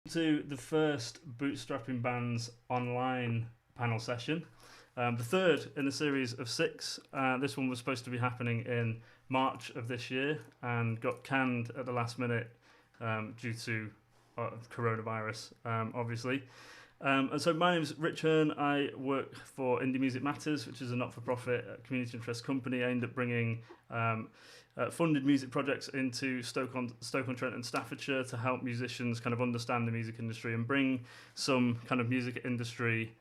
To the first Bootstrapping Bands online panel session, the third in the series of six. This one was supposed to be happening in March of this year and got canned at the last minute due to coronavirus, obviously. And so my name is Rich Hearn. I work for Indie Music Matters, which is a not-for-profit community interest company aimed at bringing funded music projects into Stoke-on-Trent and Staffordshire to help musicians kind of understand the music industry and bring some kind of music industry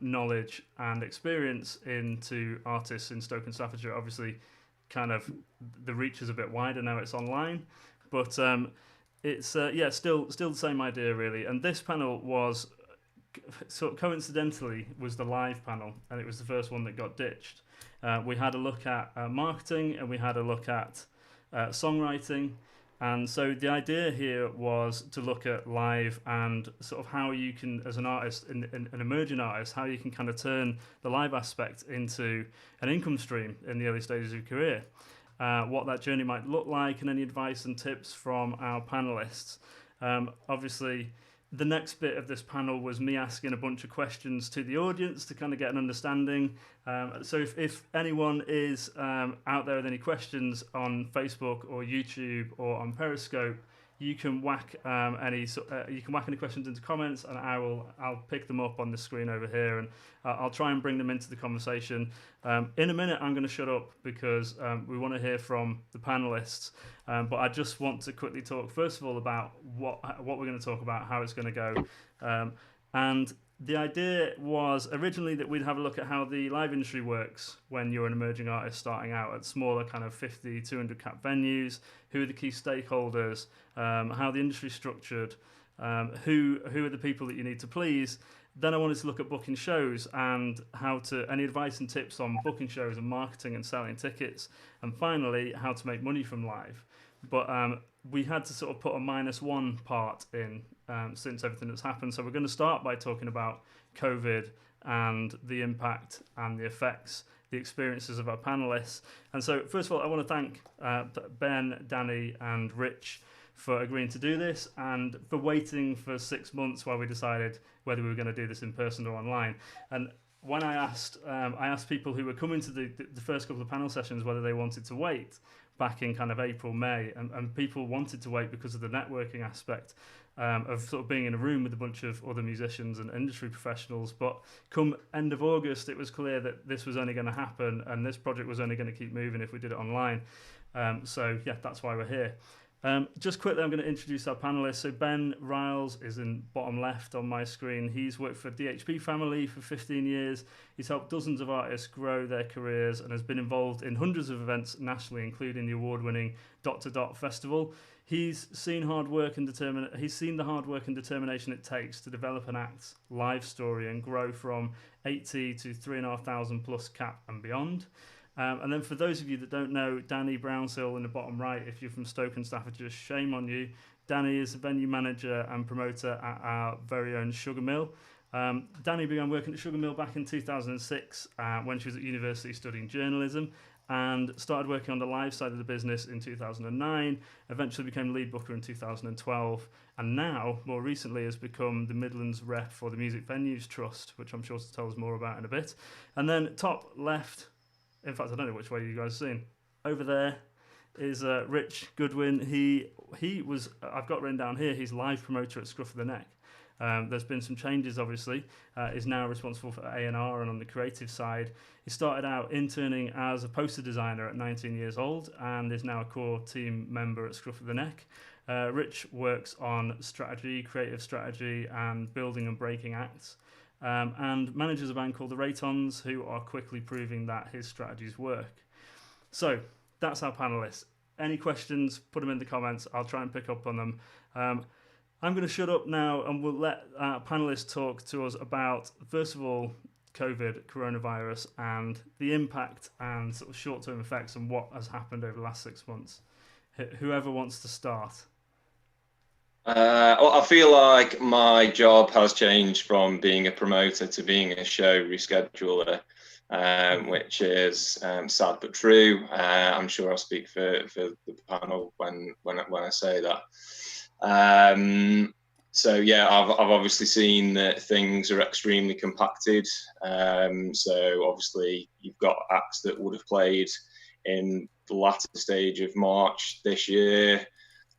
knowledge and experience into artists in Stoke and Staffordshire. Obviously, kind of the reach is a bit wider now; it's online, but it's still the same idea really. And this panel was so coincidentally was the live panel, and it was the first one that got ditched. We had a look at marketing, and we had a look at songwriting, and so the idea here was to look at live and sort of how you can, as an artist, an emerging artist, how you can kind of turn the live aspect into an income stream in the early stages of your career. What that journey might look like, and any advice and tips from our panelists. Obviously, the next bit of this panel was me asking a bunch of questions to the audience to kind of get an understanding. So if anyone is out there with any questions on Facebook or YouTube or on Periscope, you can whack any questions into comments, and I'll pick them up on the screen over here, and I'll try and bring them into the conversation. In a minute, I'm going to shut up because we want to hear from the panelists. But I just want to quickly talk first of all about what we're going to talk about, how it's going to go, and the idea was originally that we'd have a look at how the live industry works when you're an emerging artist starting out at smaller kind of 50, 200 cap venues, who are the key stakeholders, how the industry's structured, who are the people that you need to please. Then I wanted to look at booking shows and any advice and tips on booking shows and marketing and selling tickets, and finally how to make money from live. But we had to sort of put a -1 part in since everything that's happened. So we're going to start by talking about COVID and the impact and the effects, the experiences of our panelists. And so first of all, I want to thank Ben, Danny and Rich for agreeing to do this and for waiting for 6 months while we decided whether we were going to do this in person or online. And when I asked people who were coming to the first couple of panel sessions whether they wanted to wait back in kind of April, May, and people wanted to wait because of the networking aspect of sort of being in a room with a bunch of other musicians and industry professionals. But come end of August, it was clear that this was only going to happen and this project was only going to keep moving if we did it online. So yeah, that's why we're here. Just quickly, I'm going to introduce our panelists. So Ben Riles is in bottom left on my screen. He's worked for DHP Family for 15 years. He's helped dozens of artists grow their careers and has been involved in hundreds of events nationally, including the award-winning Dot to Dot Festival. He's seen the hard work and determination it takes to develop an act's live story and grow from 80 to 3,500 plus cap and beyond. And then for those of you that don't know, Danny Brownsill in the bottom right, if you're from Stoke and Staffordshire, shame on you. Danny is the venue manager and promoter at our very own Sugar Mill. Danny began working at Sugar Mill back in 2006 when she was at university studying journalism, and started working on the live side of the business in 2009, eventually became lead booker in 2012, and now, more recently, has become the Midlands rep for the Music Venues Trust, which I'm sure to tell us more about in a bit. And then top left, in fact, I don't know which way you guys are seeing. Over there is Rich Goodwin. He was, I've got written down here, he's live promoter at Scruff of the Neck. There's been some changes, obviously. Is now responsible for A&R and on the creative side. He started out interning as a poster designer at 19 years old and is now a core team member at Scruff of the Neck. Rich works on strategy, creative strategy, and building and breaking acts. And manages a band called the Raytons, who are quickly proving that his strategies work. So that's our panelists. Any questions, put them in the comments. I'll try and pick up on them. I'm going to shut up now and we'll let our panelists talk to us about, first of all, COVID, coronavirus, and the impact and sort of short-term effects and what has happened over the last 6 months. Whoever wants to start. Well, I feel like my job has changed from being a promoter to being a show rescheduler, which is sad but true. I'm sure I'll speak for the panel when I say that. So yeah, I've obviously seen that things are extremely compacted. So obviously you've got acts that would have played in the latter stage of March this year.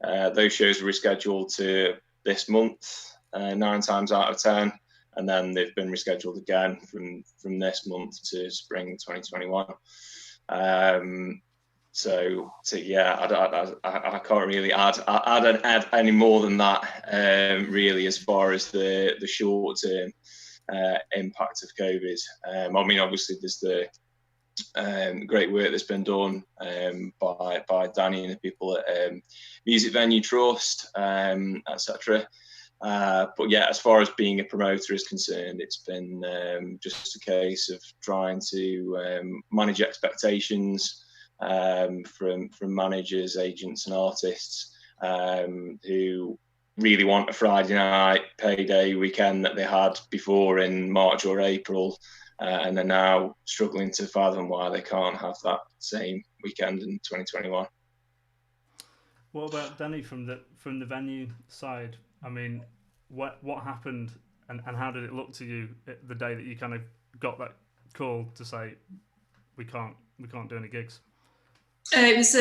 Those shows were rescheduled to this month, 9 times out of 10, and then they've been rescheduled again from this month to spring 2021. So yeah, I can't really add any more than that, really, as far as the short term impact of COVID. I mean, obviously there's the great work that's been done by Danny and the people at Music Venue Trust, etc. But yeah, as far as being a promoter is concerned, it's been just a case of trying to manage expectations from managers, agents, and artists who really want a Friday night payday weekend that they had before in March or April, and they're now struggling to fathom why they can't have that same weekend in 2021. What about Danny from the venue side? I mean, what happened and how did it look to you the day that you kind of got that call to say we can't do any gigs? It was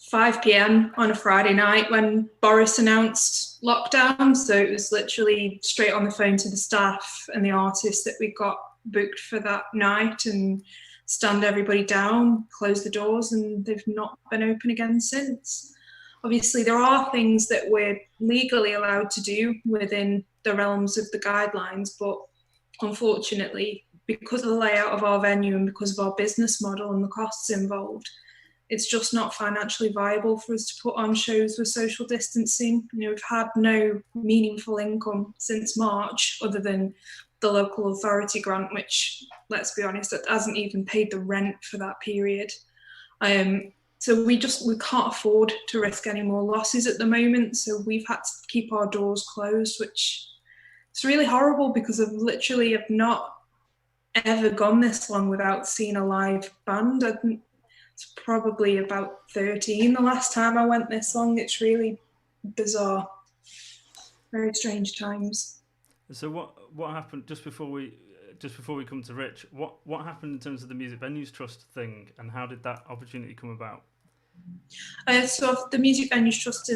5 p.m. on a Friday night when Boris announced lockdown. So it was literally straight on the phone to the staff and the artists that we got booked for that night and stand everybody down, close the doors, and they've not been open again since. Obviously, there are things that we're legally allowed to do within the realms of the guidelines, but unfortunately, because of the layout of our venue and because of our business model and the costs involved, it's just not financially viable for us to put on shows with social distancing. You know, we've had no meaningful income since March other than the local authority grant, which, let's be honest, that hasn't even paid the rent for that period. So we can't afford to risk any more losses at the moment. So we've had to keep our doors closed, which is really horrible because I've not ever gone this long without seeing a live band. It's probably about 13 the last time I went this long. It's really bizarre. Very strange times. So what happened just before we come to Rich? What happened in terms of the Music Venues Trust thing, and how did that opportunity come about? So the Music Venues Trust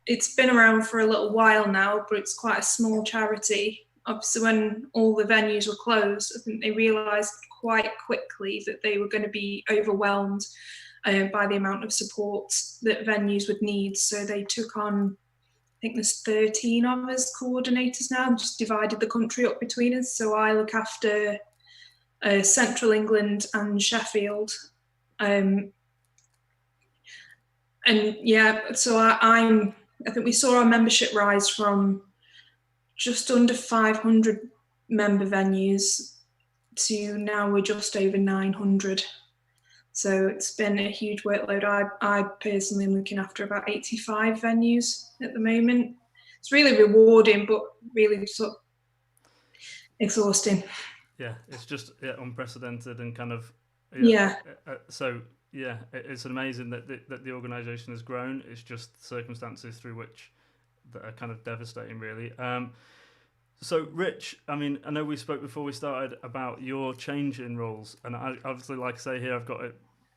it's been around for a little while now, but it's quite a small charity. Obviously, when all the venues were closed, I think they realised quite quickly that they were going to be overwhelmed by the amount of support that venues would need. So they took on, I think there's 13 of us coordinators now, and just divided the country up between us. So I look after Central England and Sheffield. And yeah, so I think we saw our membership rise from just under 500 member venues to now we're just over 900. So it's been a huge workload. I personally am looking after about 85 venues at the moment. It's really rewarding, but really sort of exhausting. Yeah, it's just unprecedented and kind of so yeah, it's amazing that the organisation has grown. It's just circumstances through which that are kind of devastating, really. So, Rich, I mean, I know we spoke before we started about your change in roles, and I obviously, like I say here, I've got it.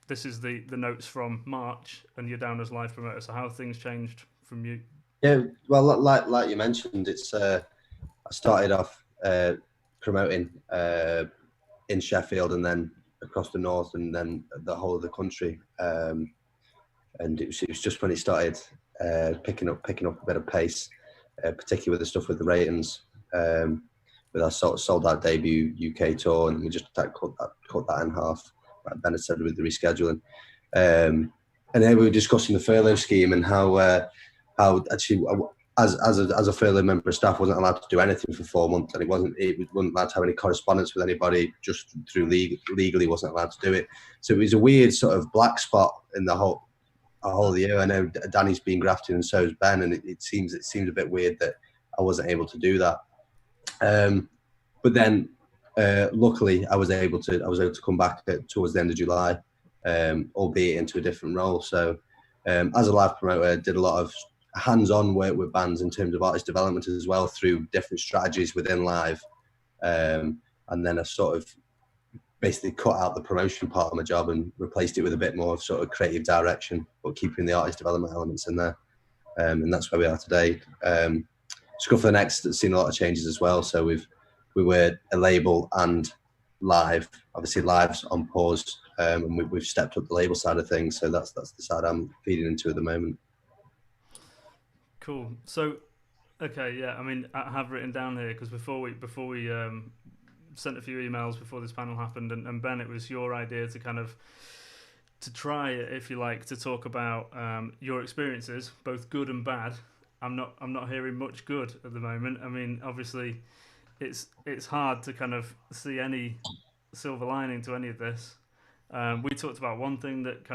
This is the notes from March, and you're down as live promoter. So, how have things changed from you? Yeah, well, like you mentioned, it's I started off promoting in Sheffield, and then across the north, and then the whole of the country. And it was just when it started picking up a bit of pace, particularly with the stuff with the ratings. With our sold out debut UK tour, and we just cut that in half, like Ben had said, with the rescheduling. And then we were discussing the furlough scheme and how actually as a furlough member of staff wasn't allowed to do anything for 4 months, and it wasn't allowed to have any correspondence with anybody, just through legally wasn't allowed to do it. So it was a weird sort of black spot in the whole of the year. I know Danny's been grafting and so has Ben, and it seems a bit weird that I wasn't able to do that. But then, luckily, I was able to come back towards the end of July, albeit into a different role. So, as a live promoter, I did a lot of hands-on work with bands in terms of artist development as well through different strategies within live. And then I sort of basically cut out the promotion part of my job and replaced it with a bit more of sort of creative direction, but keeping the artist development elements in there. And that's where we are today. Scuff the Next has seen a lot of changes as well. So we were a label and live. Obviously, live's on pause, and we've stepped up the label side of things. So that's the side I'm feeding into at the moment. Cool. So, okay, yeah. I mean, I have written down here because before we sent a few emails before this panel happened, and Ben, it was your idea to kind of to try, if you like, to talk about your experiences, both good and bad. I'm not hearing much good at the moment. I mean, obviously, it's hard to kind of see any silver lining to any of this. We talked about one thing that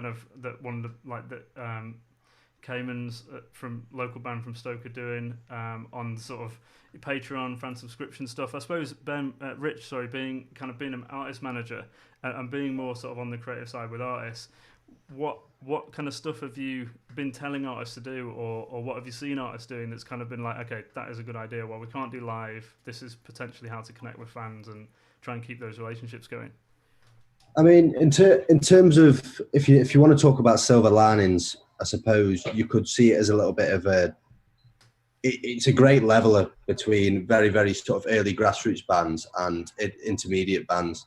Cayman's from local band from Stoke are doing on sort of Patreon fan subscription stuff. I suppose Rich, being an artist manager and being more sort of on the creative side with artists, what kind of stuff have you been telling artists to do, or what have you seen artists doing that's kind of been like, okay, that is a good idea. Well, we can't do live. This is potentially how to connect with fans and try and keep those relationships going. I mean, in terms of if you want to talk about silver linings, I suppose you could see it as a little bit of it's a great leveler between very, very sort of early grassroots bands and intermediate bands,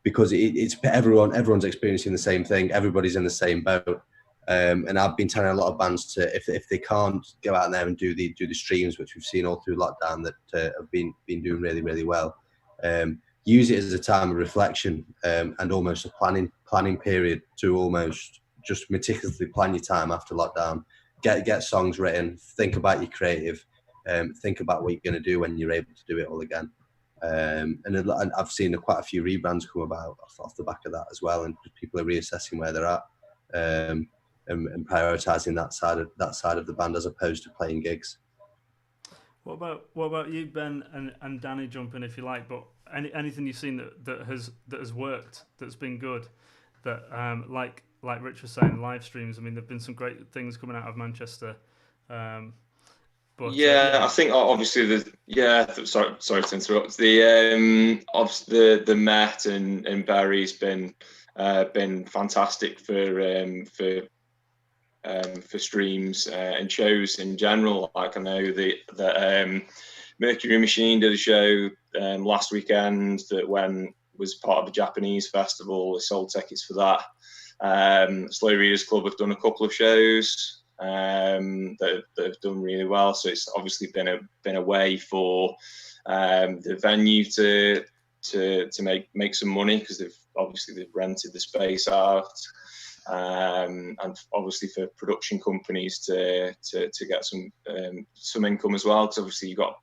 because it's everyone's experiencing the same thing. Everybody's in the same boat, and I've been telling a lot of bands to if they can't go out there and do the streams, which we've seen all through lockdown that have been doing really, really well. Use it as a time of reflection and almost a planning period to almost just meticulously plan your time after lockdown. Get songs written, think about your creative, think about what you're going to do when you're able to do it all again. And I've seen quite a few rebrands come about off the back of that as well, and people are reassessing where they're at and prioritising that side of the band as opposed to playing gigs. What about you, Ben, and Danny, jump in if you like, but anything you've seen that has worked, that's been good, that like Rich was saying, live streams. I mean, there've been some great things coming out of Manchester. But I think obviously sorry to interrupt. The the Met and Barry's been fantastic for streams and shows in general. Like I know that Mercury Machine did a show last weekend that was part of the Japanese festival. They sold tickets for that. Slow Readers Club have done a couple of shows that have done really well. So it's obviously been a way for the venue to make some money, because they've rented the space out, and obviously for production companies to get some income as well, because obviously you've got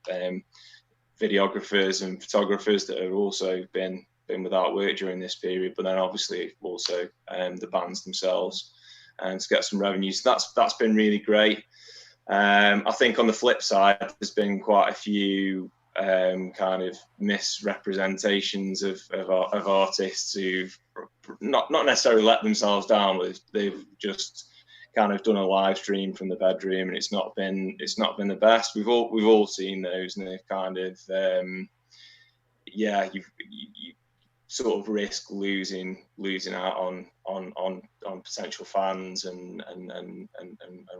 videographers and photographers that have also been without work during this period, but then obviously also the bands themselves, and to get some revenues. So that's been really great. I think on the flip side, there's been quite a few kind of misrepresentations of artists who've not necessarily let themselves down, but they've just kind of done a live stream from the bedroom, and it's not been the best. We've all seen those, and they've kind of you sort of risk losing out on potential fans and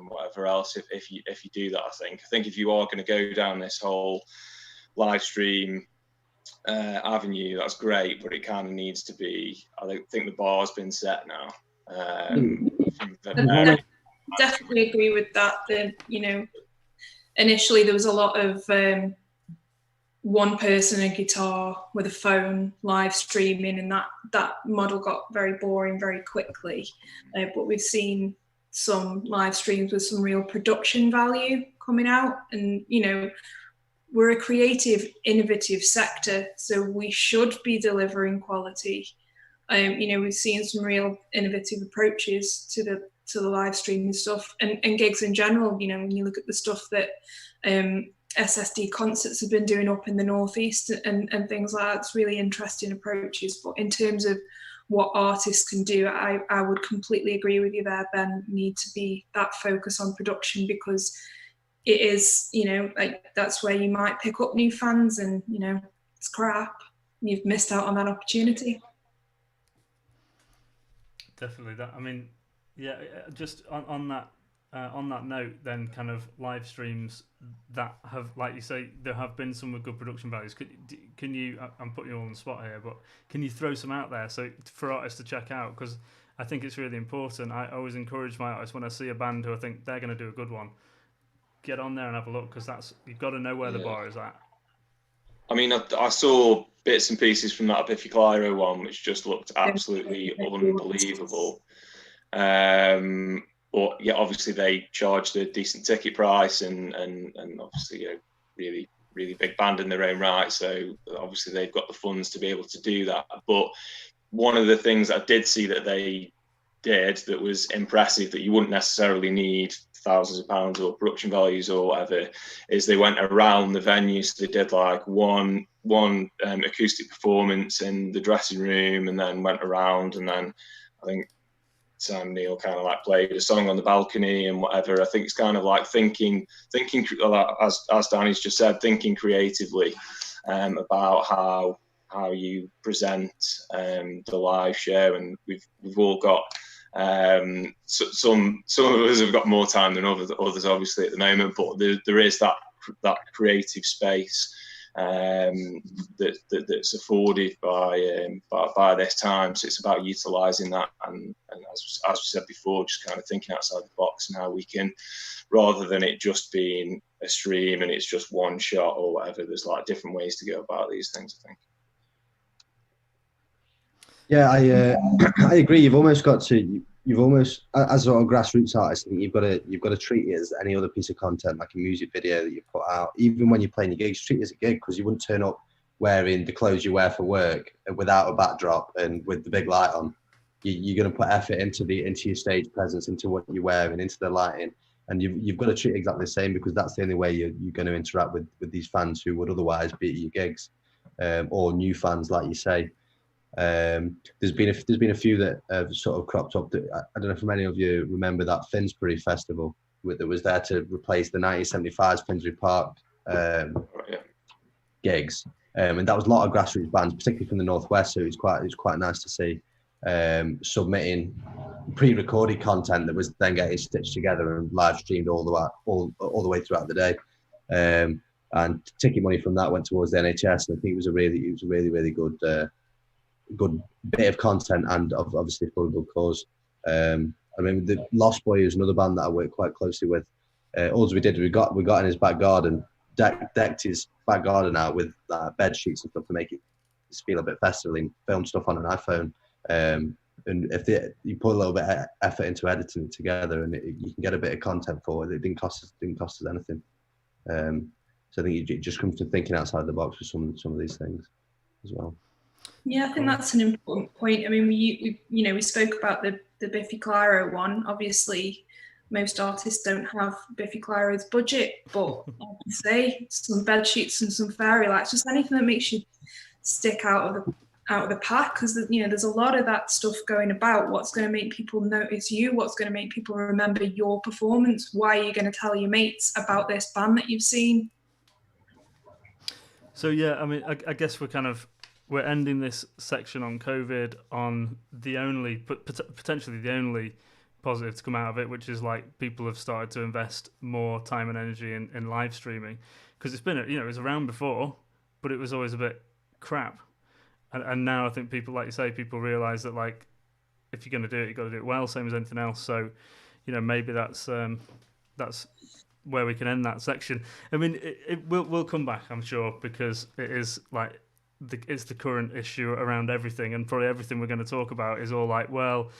whatever else if you do that. I think if you are going to go down this whole live stream avenue, that's great, but it kind of needs to be, I don't think the bar's been set now. I definitely agree with that. Initially there was a lot of one person, a guitar with a phone live streaming, and that model got very boring very quickly. But we've seen some live streams with some real production value coming out, and we're a creative, innovative sector, so we should be delivering quality. We've seen some real innovative approaches to the live streaming stuff and gigs in general. When you look at the stuff that SSD concerts have been doing up in the northeast and things like that, it's really interesting approaches. But in terms of what artists can do. I would completely agree with you there, Ben. Need to be that focus on production, because it is, like, that's where you might pick up new fans, and it's crap. You've missed out on that opportunity. Definitely. That, I mean, yeah. Just on that note, then kind of live streams that have, like you say, there have been some with good production values. Can you? I'm putting you all on the spot here, but can you throw some out there so for artists to check out? Because I think it's really important. I always encourage my artists when I see a band who I think they're going to do a good one, get on there and have a look, because you've got to know where the bar is at. I mean, I saw bits and pieces from that Biffy Clyro one, which just looked absolutely unbelievable. But yeah, obviously they charged a decent ticket price, and obviously really, really big band in their own right. So obviously they've got the funds to be able to do that. But one of the things I did see that they did that was impressive, that you wouldn't necessarily need thousands of pounds or production values or whatever, is they went around the venue. So they did like one acoustic performance in the dressing room, and then went around, and then I think Sam Neill kind of like played a song on the balcony and whatever. I think it's kind of like thinking as Danny's just said, thinking creatively about how you present the live show. And we've all got some of us have got more time than others obviously at the moment, but there is that creative space that's afforded by this time. So it's about utilising that, and as we said before, just kind of thinking outside the box and how we can, rather than it just being a stream and it's just one shot or whatever, there's like different ways to go about these things, I think. Yeah, I agree. You've almost, as a sort of grassroots artist, I think you've got to treat it as any other piece of content, like a music video that you put out. Even when you're playing your gigs, treat it as a gig, because you wouldn't turn up wearing the clothes you wear for work without a backdrop and with the big light on. You're going to put effort into your stage presence, into what you wear, and into the lighting. And you've got to treat it exactly the same, because that's the only way you're going to interact with these fans who would otherwise be at your gigs, or new fans, like you say. There's been a few that have sort of cropped up. That, I don't know if many of you remember that Finsbury Festival that was there to replace the 1975's Finsbury Park gigs, and that was a lot of grassroots bands, particularly from the northwest. So it's quite nice to see submitting pre-recorded content that was then getting stitched together and live streamed all the way throughout the day. And ticket money from that went towards the NHS, and I think it was a really good bit of content, and obviously for a good cause. I mean, the Lost Boy is another band that I work quite closely with. All we did, we got in his back garden, decked his back garden out with bed sheets and stuff to make it feel a bit festive, and filmed stuff on an iPhone. And if you put a little bit of effort into editing it together, and you can get a bit of content for it. It didn't cost us anything. So I think it just comes to thinking outside the box with some of these things as well. Yeah, I think that's an important point. I mean, we spoke about the Biffy Clyro one. Obviously, most artists don't have Biffy Clyro's budget, but I can say some bed sheets and some fairy lights, just anything that makes you stick out of the pack, because there's a lot of that stuff going about. What's going to make people notice you? What's going to make people remember your performance? Why are you going to tell your mates about this band that you've seen? So yeah, I mean, I guess we're ending this section on COVID on potentially the only positive to come out of it, which is like people have started to invest more time and energy in live streaming, because it's been it was around before, but it was always a bit crap, and now I think people, like you say, people realise that like if you're going to do it, you've got to do it well, same as anything else. So maybe that's where we can end that section. I mean, we'll come back, I'm sure, because it is like it's the current issue around everything, and probably everything we're going to talk about is all like, well,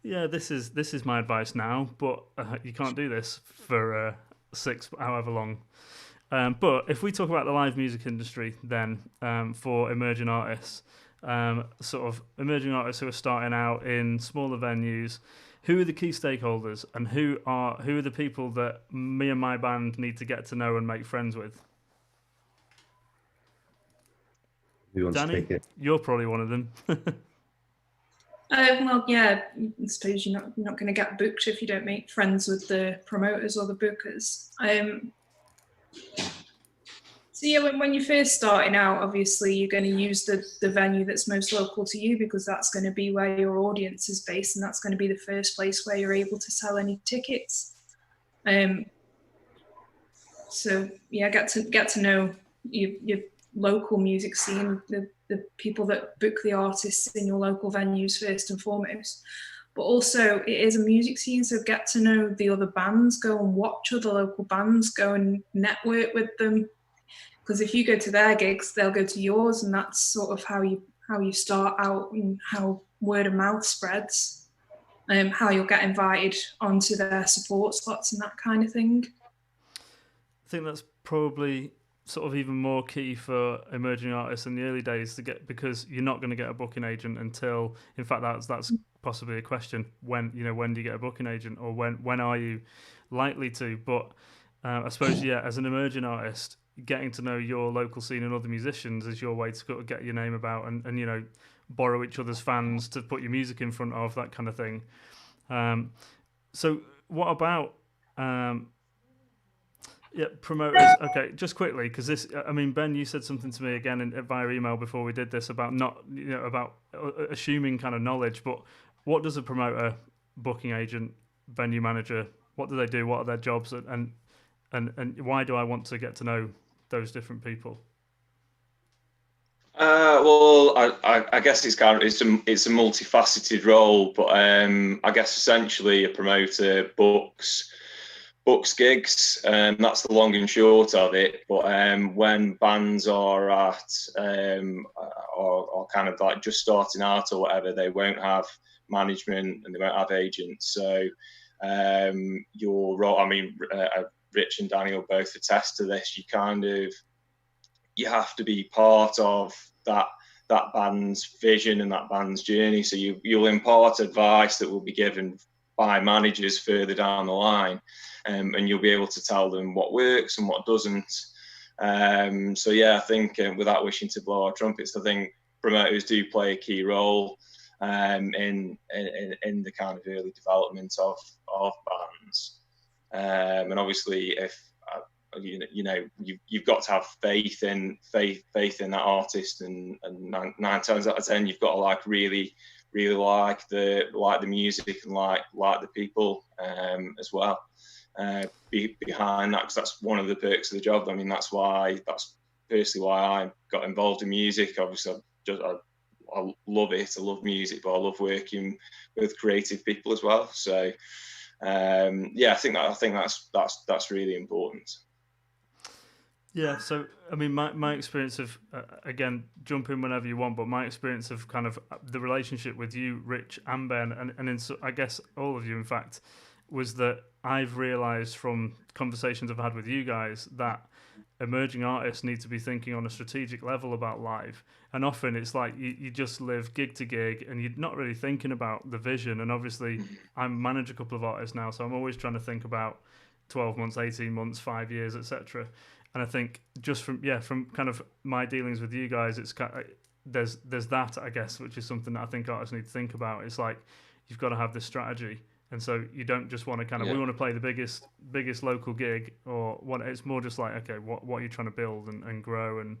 yeah, this is my advice now, but you can't do this for 6 however long. But if we talk about the live music industry, then for emerging artists, sort of emerging artists who are starting out in smaller venues, who are the key stakeholders, and who are the people that me and my band need to get to know and make friends with? Who wants Danny, to take it? you're probably one of them. Well, yeah, I suppose you're not going to get booked if you don't make friends with the promoters or the bookers. So yeah, when you're first starting out, obviously you're going to use the venue that's most local to you, because that's going to be where your audience is based, and that's going to be the first place where you're able to sell any tickets. So yeah, get to know your local music scene, the people that book the artists in your local venues first and foremost. But also, it is a music scene, so get to know the other bands, go and watch other local bands, go and network with them. Because if you go to their gigs, they'll go to yours, and that's sort of how you start out, and how word of mouth spreads, how you'll get invited onto their support slots and that kind of thing. I think that's probably sort of even more key for emerging artists in the early days to get, because you're not going to get a booking agent until, in fact, that's possibly a question. When do you get a booking agent, or when are you likely to? But I suppose, yeah, as an emerging artist, getting to know your local scene and other musicians is your way to get your name about, and borrow each other's fans to put your music in front of, that kind of thing. So what about promoters? Okay, just quickly, because this, I mean, Ben, you said something to me again via email before we did this about not, about assuming kind of knowledge. But what does a promoter, booking agent, venue manager, what do they do? What are their jobs? And why do I want to get to know those different people? Well, I guess it's a multifaceted role, but I guess essentially a promoter books gigs, that's the long and short of it. But when bands are at or kind of like just starting out or whatever, they won't have management and they won't have agents. So your role, I mean, Rich and Daniel both attest to this. You have to be part of that band's vision and that band's journey. So you'll impart advice that will be given by managers further down the line, and you'll be able to tell them what works and what doesn't. So yeah, I think without wishing to blow our trumpets, I think promoters do play a key role in the kind of early development of bands. And obviously, if you've got to have faith in that artist, and 9 times out of 10 you've got to like really like the music and like the people as well behind that, because that's one of the perks of the job. I mean, that's personally why I got involved in music. Obviously, I love it. I love music, but I love working with creative people as well. So I think that's really important. Yeah, so I mean, my experience of again, jump in whenever you want, but my experience of kind of the relationship with you, Rich and Ben, and I guess all of you, in fact, was that I've realised from conversations I've had with you guys that emerging artists need to be thinking on a strategic level about live, and often it's like you just live gig to gig and you're not really thinking about the vision. And obviously, I manage a couple of artists now, so I'm always trying to think about 12 months, 18 months, 5 years, etc. And I think just from kind of my dealings with you guys, it's kind of, there's that, I guess, which is something that I think artists need to think about. It's like you've got to have this strategy, and so you don't just want to kind of we want to play the biggest local gig, or what. It's more just like, okay, what are you trying to build and grow? And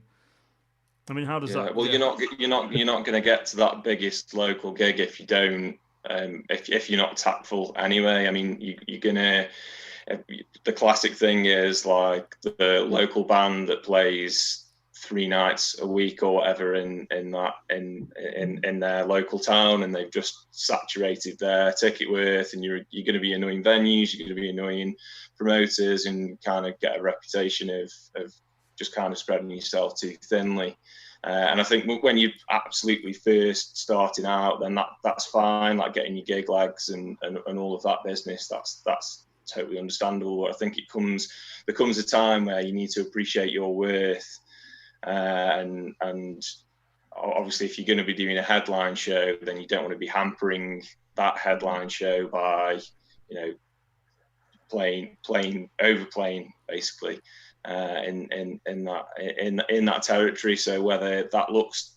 I mean, how does that? Well, you're not going to get to that biggest local gig if you don't if you're not tactful anyway. I mean, you're gonna. The classic thing is like the local band that plays 3 nights a week or whatever in their local town, and they've just saturated their ticket worth, and you're going to be annoying venues, you're going to be annoying promoters, and kind of get a reputation of just kind of spreading yourself too thinly. And I think when you're absolutely first starting out, then that's fine, like getting your gig legs and all of that business. That's totally understandable. I think there comes a time where you need to appreciate your worth, and obviously if you're going to be doing a headline show, then you don't want to be hampering that headline show by overplaying basically. in that territory. So whether that looks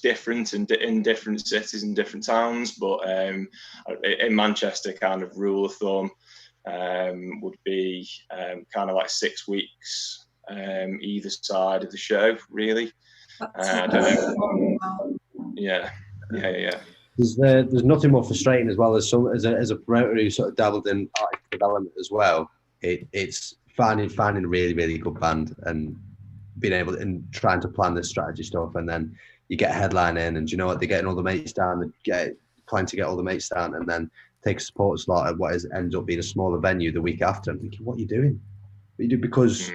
different in different cities and different towns, but in Manchester, kind of rule of thumb would be kind of like 6 weeks either side of the show, really. Yeah. There's nothing more frustrating as well as a promoter who sort of dabbled in artist development as well. It's finding a really, really good band and being able to, and trying to plan this strategy stuff, and then you get a headline in, and you know what, they're getting all the mates down, planning to get all the mates down, and then take a support slot at what ends up being a smaller venue the week after. I'm thinking, what are you doing? What you do, because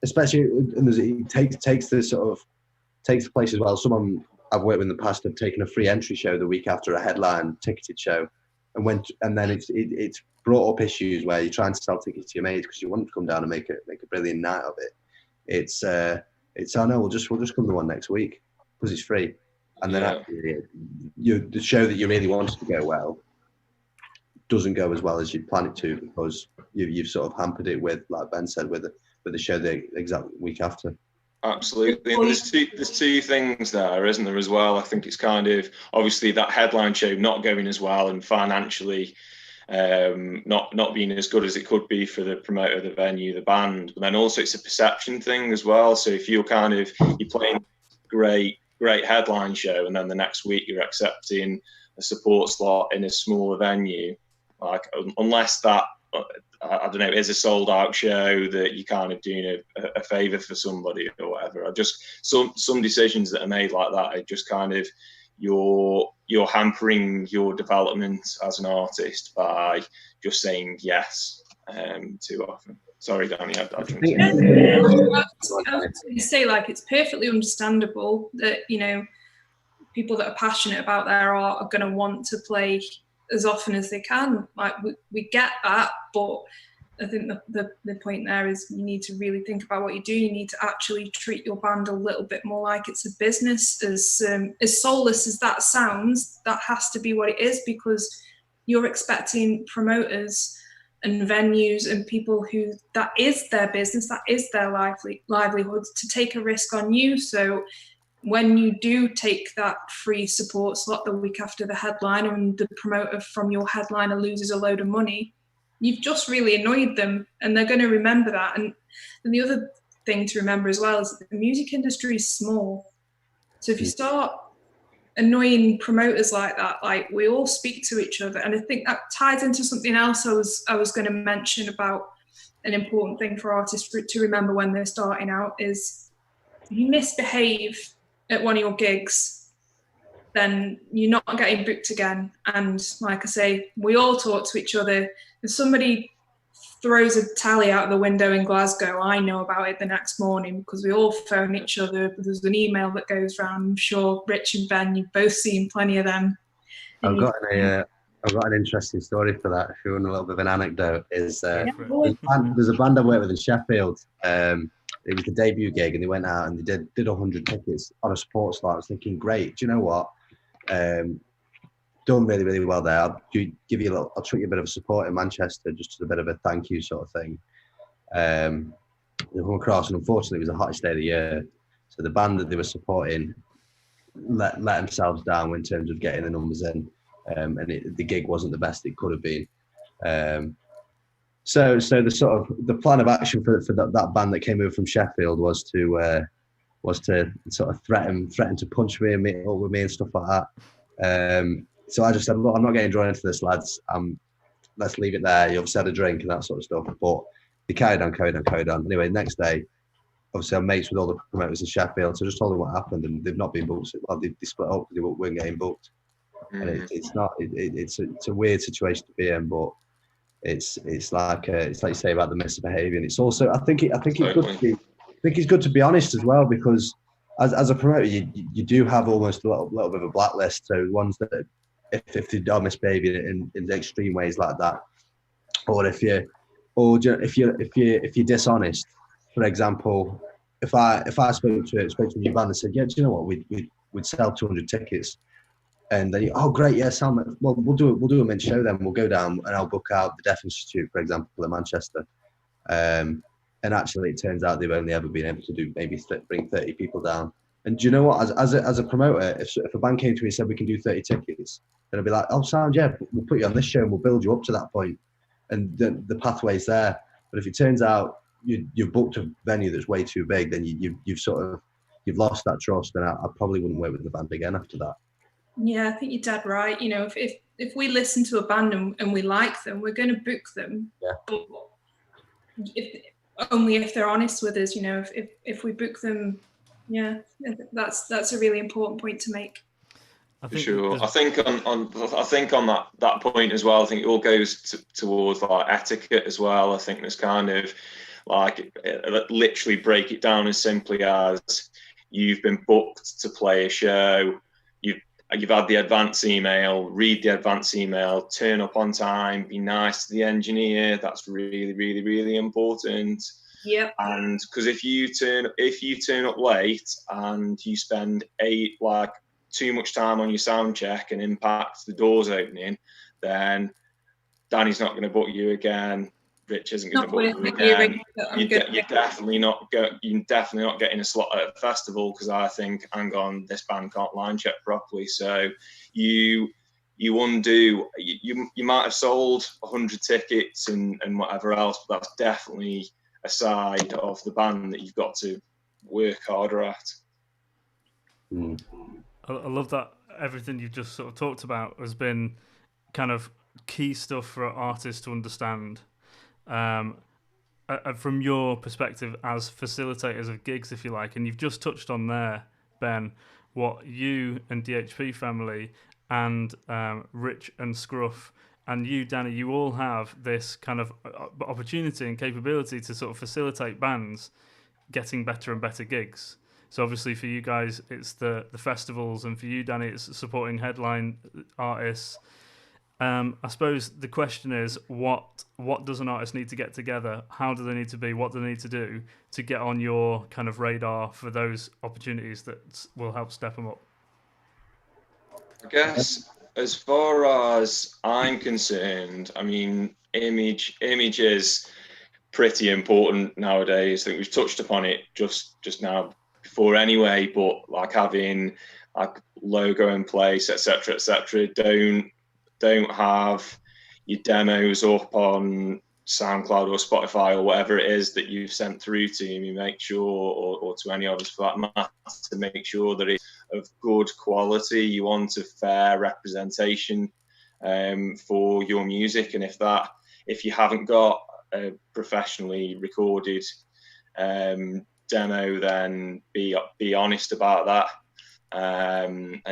especially, and it takes the place as well. Someone I've worked with in the past have taken a free entry show the week after a headline ticketed show, and then it's brought up issues where you're trying to sell tickets to your mates because you want them to come down and make a brilliant night of it. It's oh no, we'll just come to one next week because it's free, and then actually the show that you really wanted to go well doesn't go as well as you'd plan it to, because you've sort of hampered it with, like Ben said, with the show the exact week after. Absolutely. And there's two things there, isn't there, as well? I think it's kind of obviously that headline show not going as well and financially not being as good as it could be for the promoter, the venue, the band. But then also it's a perception thing as well. So if you're playing great headline show and then the next week you're accepting a support slot in a smaller venue, like unless that, I don't know, is a sold out show that you're kind of doing a favour for somebody or whatever. Just some decisions that are made like that are just kind of you're hampering your development as an artist by just saying yes too often. Sorry, Danny, I was going to say, like, it's perfectly understandable that, you know, people that are passionate about their art are going to want to play as often as they can. Like, we get that, but I think the point there is you need to really think about what you do. You need to actually treat your band a little bit more like it's a business. As soulless as that sounds, that has to be what it is, because you're expecting promoters and venues and people who that is their business, that is their livelihood, to take a risk on you. So when you do take that free support slot the week after the headliner and the promoter from your headliner loses a load of money, you've just really annoyed them, and they're going to remember that. And the other thing to remember as well is that the music industry is small. So if you start annoying promoters like that, like, we all speak to each other. And I think that ties into something else I was going to mention about an important thing for artists to remember when they're starting out is, if you misbehave at one of your gigs, then you're not getting booked again. And like I say, we all talk to each other. If somebody throws a tally out of the window in Glasgow, I know about it the next morning, because we all phone each other. There's an email that goes around. I'm sure Rich and Ben, you've both seen plenty of them. I've got an interesting story for that. If you want a little bit of an anecdote, is there's a band I worked with in Sheffield. It was the debut gig, and they went out and they did 100 tickets on a support slot. I was thinking, great. Do you know what? Done really, really well there. I'll treat you a bit of a support in Manchester, just as a bit of a thank you sort of thing. They come across, and unfortunately, it was the hottest day of the year. So the band that they were supporting let themselves down in terms of getting the numbers in, and the gig wasn't the best it could have been. So the plan of action for that band that came over from Sheffield was to sort of threaten to punch me and meet up with me and stuff like that. So I just said, look, I'm not getting drawn into this, lads. Let's leave it there. You obviously had a drink and that sort of stuff. But they carried on. Anyway, next day, obviously I'm mates with all the promoters in Sheffield, so I just told them what happened, and they've not been booked. Well, they split up because they weren't getting booked. And it's a weird situation to be in, but it's like you say about the misbehaviour. And it's also, I think it's good to be honest as well, because as a promoter, you do have almost a little bit of a blacklist. So ones that if they are misbehaving in extreme ways like that, or if you're dishonest. For example, if I spoke to a new band and said, yeah, do you know what, we'd sell 200 tickets, and then oh great, yeah, Sam, well we'll do a mint show then. We'll go down and I'll book out the Deaf Institute, for example, in Manchester. And and actually it turns out they've only ever been able to do maybe bring 30 people down. And do you know what? As a promoter, if a band came to me and said we can do 30 tickets, then I'd be like, oh, sound, yeah, we'll put you on this show and we'll build you up to that point, and the pathway's there. But if it turns out you've booked a venue that's way too big, then you've lost that trust, and I probably wouldn't work with the band again after that. Yeah, I think you're dead right. You know, if we listen to a band and we like them, we're going to book them. Yeah. But only if they're honest with us. You know, if we book them, yeah, that's a really important point to make. For sure. I think on that point as well, I think it all goes towards like etiquette as well. I think there's kind of like literally break it down as simply as you've been booked to play a show. You've had the advance email, read the advance email, turn up on time, be nice to the engineer. That's really, really, really important. Yeah. And because if you turn up late and you spend too much time on your sound check and impact the doors opening, then Danny's not going to book you again. Rich isn't going to book you again. You're definitely not getting a slot at a festival, because I think, hang on, this band can't line check properly. So you might have sold 100 tickets and whatever else, but that's definitely a side of the band that you've got to work harder at. I love that everything you've just sort of talked about has been kind of key stuff for artists to understand. From your perspective as facilitators of gigs, if you like, and you've just touched on there, Ben, what you and DHP family and Rich and Scruff and you, Danny, you all have this kind of opportunity and capability to sort of facilitate bands getting better and better gigs. So obviously for you guys, it's the festivals, and for you, Danny, it's supporting headline artists. I suppose the question is, what does an artist need to get together? How do they need to be? What do they need to do to get on your kind of radar for those opportunities that will help step them up? I guess as far as I'm concerned, I mean, image is pretty important nowadays. I think we've touched upon it just now before anyway, but like having like logo in place, etc., don't have your demos up on SoundCloud or Spotify or whatever it is that you've sent through to me. Make sure, or to any of us for that matter, to make sure that it's of good quality. You want a fair representation for your music, and if you haven't got a professionally recorded demo, then be honest about that, and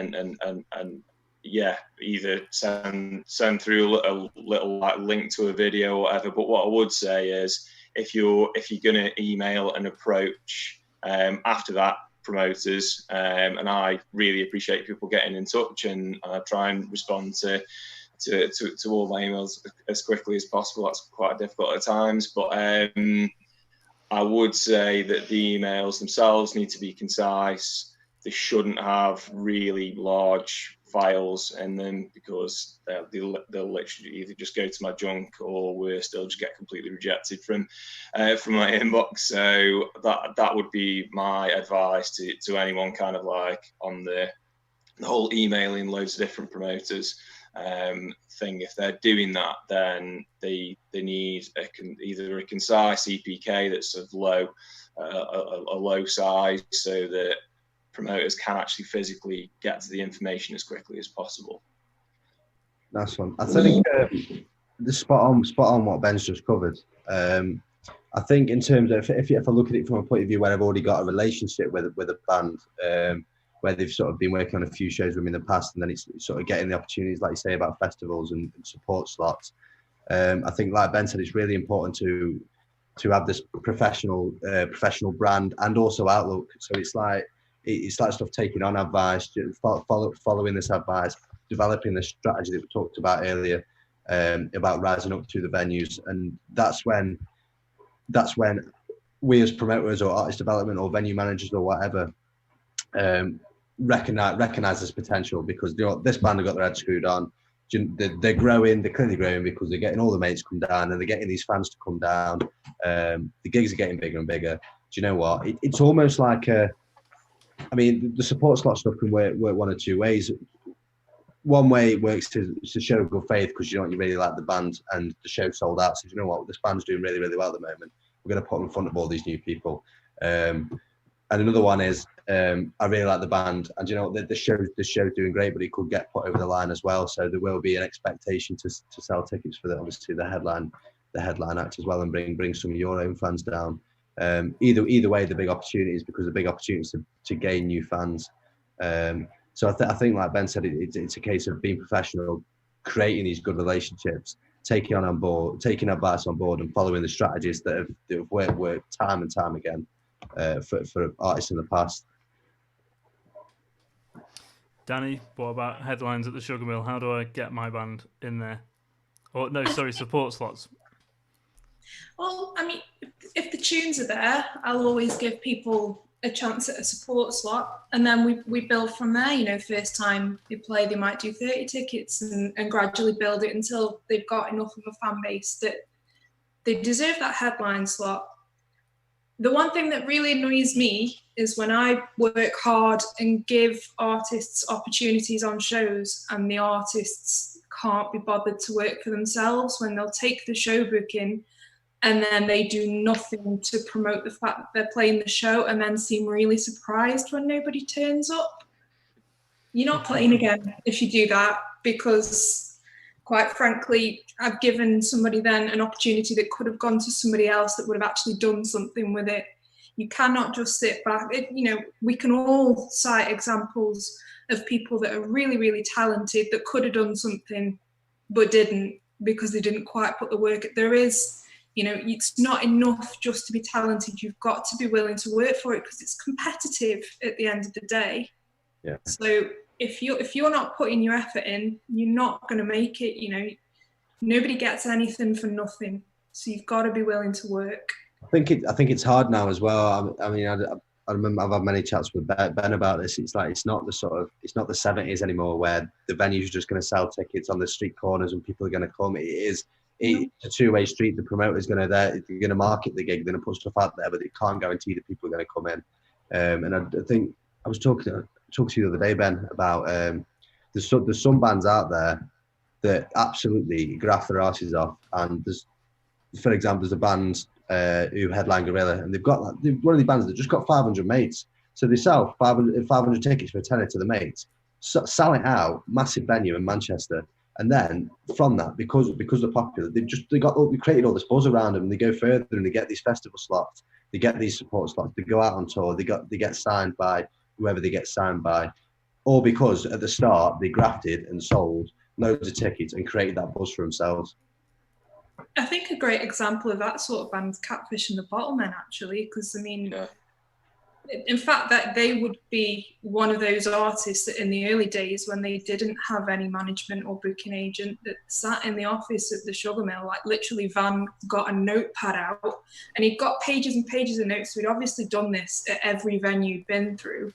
yeah, either send through a little like link to a video or whatever. But what I would say is, if you're going to email and approach after that promoters, and I really appreciate people getting in touch, and I try and respond to all my emails as quickly as possible. That's quite difficult at times, but I would say that the emails themselves need to be concise. They shouldn't have really large files in them, because they'll literally either just go to my junk, or worse, they'll just get completely rejected from my inbox. So that would be my advice to anyone kind of like on the whole emailing loads of different promoters thing. If they're doing that, then they need either a concise EPK that's of a low size, so that promoters can actually physically get to the information as quickly as possible. Nice one. I think the spot on what Ben's just covered. I think in terms of if I look at it from a point of view where I've already got a relationship with a band, where they've sort of been working on a few shows with me in the past, and then it's sort of getting the opportunities, like you say, about festivals and support slots. I think, like Ben said, it's really important to have this professional brand and also outlook. So it's like stuff taking on advice, following this advice, developing the strategy that we talked about earlier, about rising up to the venues. And that's when we as promoters or artist development or venue managers or whatever recognize this potential, because this band have got their head screwed on. they're growing. They're clearly growing because they're getting all the mates come down, and they're getting these fans to come down. The gigs are getting bigger and bigger. Do you know what? It's almost like I mean, the support slot stuff can work one or two ways. One way it works to show good faith because you really like the band and the show sold out. So you know what, this band's doing really, really well at the moment. We're going to put them in front of all these new people. And another one is I really like the band, and you know what, the show's doing great, but it could get put over the line as well. So there will be an expectation to sell tickets for obviously the headline act as well, and bring some of your own fans down. Either way, the big opportunities, because the big opportunities to gain new fans. So I think, like Ben said, it's a case of being professional, creating these good relationships, taking advice on board, and following the strategies that have worked time and time again for artists in the past. Danny, what about headlines at the Sugar Mill? How do I get my band in there? Or no, sorry, support slots. Well, I mean, if the tunes are there, I'll always give people a chance at a support slot, and then we build from there. You know, first time they play, they might do 30 tickets and gradually build it until they've got enough of a fan base that they deserve that headline slot. The one thing that really annoys me is when I work hard and give artists opportunities on shows and the artists can't be bothered to work for themselves, when they'll take the show booking and then they do nothing to promote the fact that they're playing the show and then seem really surprised when nobody turns up. You're not playing again if you do that, because quite frankly, I've given somebody then an opportunity that could have gone to somebody else that would have actually done something with it. You cannot just sit back. We can all cite examples of people that are really, really talented that could have done something but didn't because they didn't quite put the work. There is, it's not enough just to be talented. You've got to be willing to work for it because it's competitive at the end of the day. Yeah. So if you're not putting your effort in, you're not going to make it. Nobody gets anything for nothing. So you've got to be willing to work. I think it's hard now as well. I mean, I remember I've had many chats with Ben about this. It's like it's not the 70s anymore where the venues are just going to sell tickets on the street corners and people are going to come. It's a two-way street. The promoter's going to market the gig, they're going to put stuff out there, but they can't guarantee that people are going to come in. And I think I was talking to you the other day, Ben, about there's some bands out there that absolutely graft their asses off. And there's, for example, there's a band who headline Gorilla, and they've got one of the bands that just got 500 mates. So they sell 500 tickets for a tenner to the mates, sell it out, massive venue in Manchester. And then from that, because they're popular, they created all this buzz around them, and they go further and they get these festival slots, they get these support slots, they go out on tour, they get signed by whoever they get signed by, all because at the start they grafted and sold loads of tickets and created that buzz for themselves. I think a great example of that sort of band is Catfish and the Bottlemen, actually, because in fact, that they would be one of those artists that in the early days when they didn't have any management or booking agent, that sat in the office at the Sugar Mill, like literally Van got a notepad out and he'd got pages and pages of notes. So he'd obviously done this at every venue he'd been through,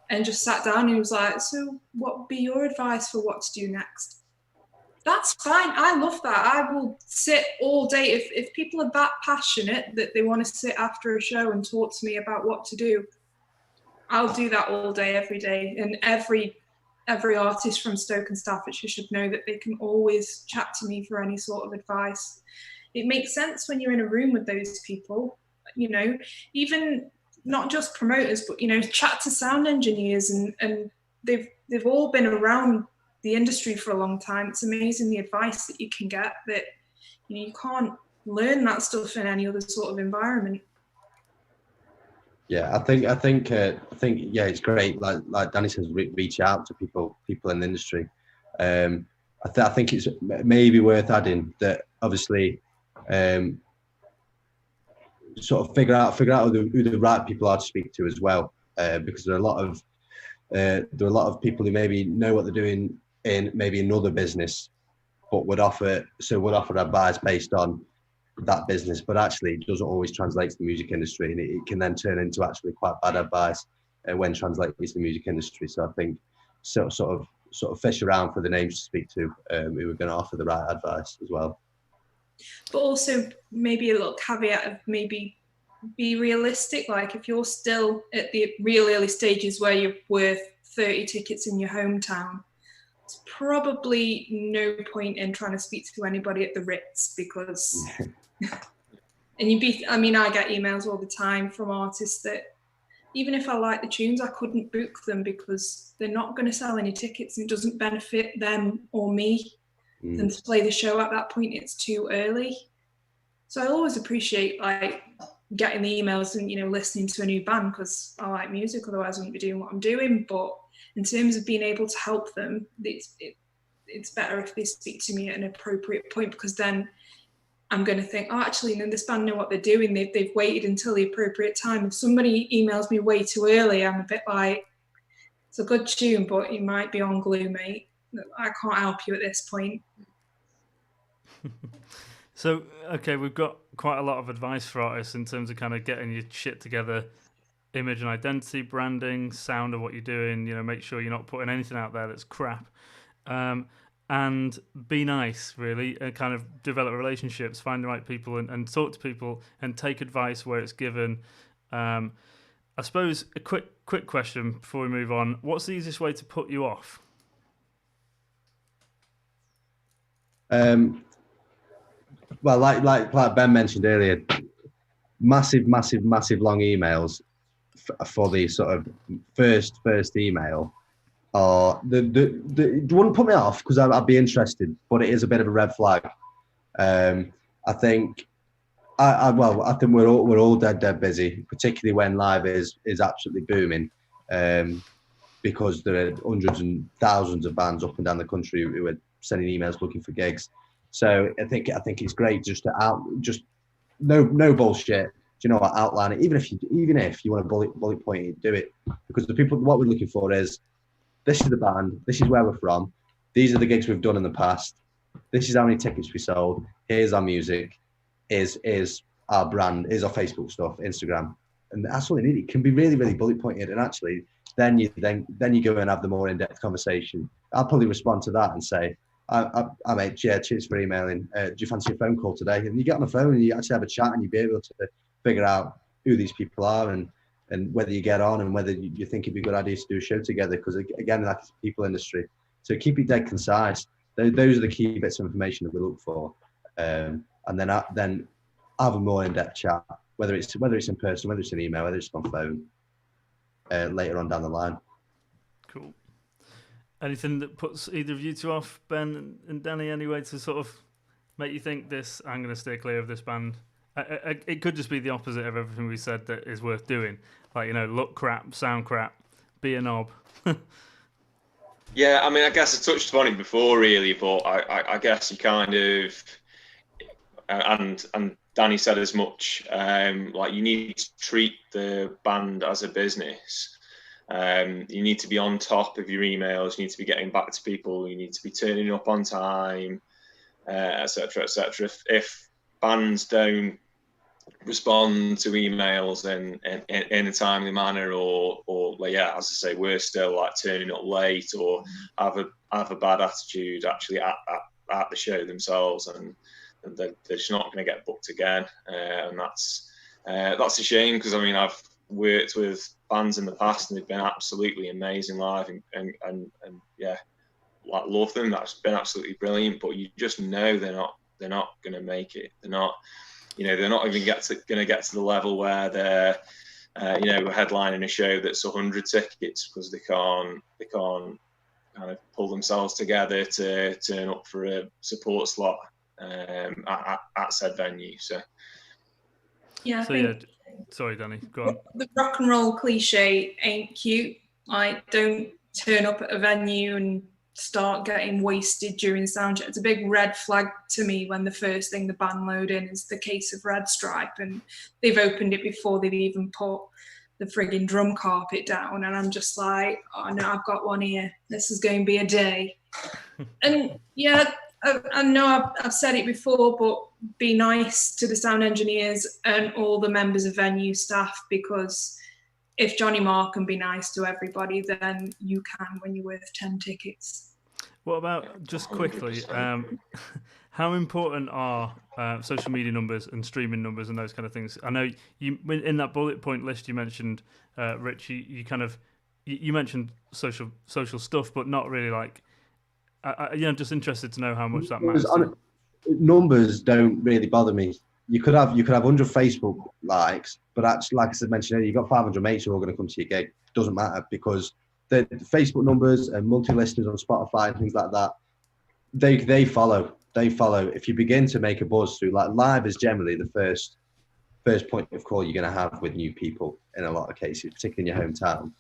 and just sat down and he was like, so what would be your advice for what to do next? That's fine. I love that. I will sit all day. If people are that passionate that they want to sit after a show and talk to me about what to do, I'll do that all day, every day. And every artist from Stoke and Staffordshire should know that they can always chat to me for any sort of advice. It makes sense when you're in a room with those people, even not just promoters, but, chat to sound engineers, and they've all been around the industry for a long time. It's amazing the advice that you can get that you can't learn that stuff in any other sort of environment. Yeah, I think it's great. Like Danny says, reach out to people in the industry. I think it's maybe worth adding that obviously sort of figure out who the right people are to speak to as well, because there are a lot of people who maybe know what they're doing in maybe another business, but would offer advice based on that business, but actually it doesn't always translate to the music industry, and it can then turn into actually quite bad advice when translated to the music industry. So I think sort of sort of fish around for the names to speak to who were going to offer the right advice as well. But also maybe a little caveat of maybe be realistic. Like if you're still at the real early stages where you're worth 30 tickets in your hometown, it's probably no point in trying to speak to anybody at the Ritz because, and I get emails all the time from artists that even if I like the tunes, I couldn't book them because they're not going to sell any tickets and it doesn't benefit them or me. Than to play the show at that point, it's too early. So I always appreciate like getting the emails and listening to a new band because I like music, otherwise I wouldn't be doing what I'm doing. But in terms of being able to help them, it's better if they speak to me at an appropriate point because then I'm going to think, oh, actually, this band know what they're doing. They've waited until the appropriate time. If somebody emails me way too early, I'm a bit like, it's a good tune, but you might be on glue, mate. I can't help you at this point. So, okay, we've got quite a lot of advice for artists in terms of kind of getting your shit together, image and identity, branding, sound of what you're doing, make sure you're not putting anything out there that's crap. And be nice, really, and kind of develop relationships, find the right people and talk to people and take advice where it's given. I suppose a quick question before we move on. What's the easiest way to put you off? Well, like Ben mentioned earlier, massive long emails for the sort of first email. It wouldn't put me off because I'd be interested, but it is a bit of a red flag. I think we're all dead busy, particularly when live is absolutely booming, because there are hundreds and thousands of bands up and down the country who are sending emails looking for gigs. So I think it's great just to no bullshit. Do you know what? Outline it. Even if you want to bullet point it, do it, because what we're looking for is, this is the band, this is where we're from, these are the gigs we've done in the past, this is how many tickets we sold, here's our music, is our brand, is our Facebook stuff, Instagram, and that's all you need. It can be really bullet pointed, and actually then you go and have the more in-depth conversation. I'll probably respond to that and say, I mate, yeah, cheers for emailing. Do you fancy a phone call today? And you get on the phone and you actually have a chat and you'll be able to figure out who these people are and whether you get on and whether you think it'd be a good idea to do a show together. Because again, that's the people industry. So keep it dead concise. Those are the key bits of information that we look for. And then have a more in-depth chat, whether it's in person, whether it's an email, whether it's on phone, later on down the line. Cool. Anything that puts either of you two off, Ben and Danny, anyway, to sort of make you think this, I'm going to stay clear of this band? It could just be the opposite of everything we said that is worth doing. Like, look crap, sound crap, be a knob. Yeah, I mean, I guess I touched upon it before, really, but I guess you kind of, and Danny said as much, like you need to treat the band as a business. You need to be on top of your emails, you need to be getting back to people, you need to be turning up on time, etc. If bands don't respond to emails in a timely manner, or yeah, as I say, we're still like turning up late or have a bad attitude actually at the show themselves, and they're just not going to get booked again, and that's a shame, because I mean, I've worked with bands in the past and they've been absolutely amazing live, and yeah, like, love them. That's been absolutely brilliant, but you just know they're not going to make it. They're not even going to get to the level where they're headlining a show that's 100 tickets, because they can't kind of pull themselves together to turn up for a support slot at said venue. So yeah, sorry, Danny, go on. The rock and roll cliche ain't cute. Like, don't turn up at a venue and start getting wasted during soundcheck. It's a big red flag to me when the first thing the band load in is the case of Red Stripe, and they've opened it before they've even put the frigging drum carpet down, and I'm just like, oh no, I've got one here. This is going to be a day. And yeah, I know I've said it before, but be nice to the sound engineers and all the members of venue staff, because if Johnny Marr can be nice to everybody, then you can when you're worth 10 tickets. What about, just quickly, 100%. how important are social media numbers and streaming numbers and those kind of things? I know you in that bullet point list you mentioned, Rich, you kind of you mentioned social stuff, but not really like. I'm just interested to know how much that matters. Numbers don't really bother me. You could have 100 Facebook likes, but actually, like I said, mentioned earlier, you've got 500 mates who are going to come to your gig. Doesn't matter, because the Facebook numbers and multi-listeners on Spotify and things like that, they follow. They follow. If you begin to make a buzz through, like, live is generally the first point of call you're going to have with new people in a lot of cases, particularly in your hometown.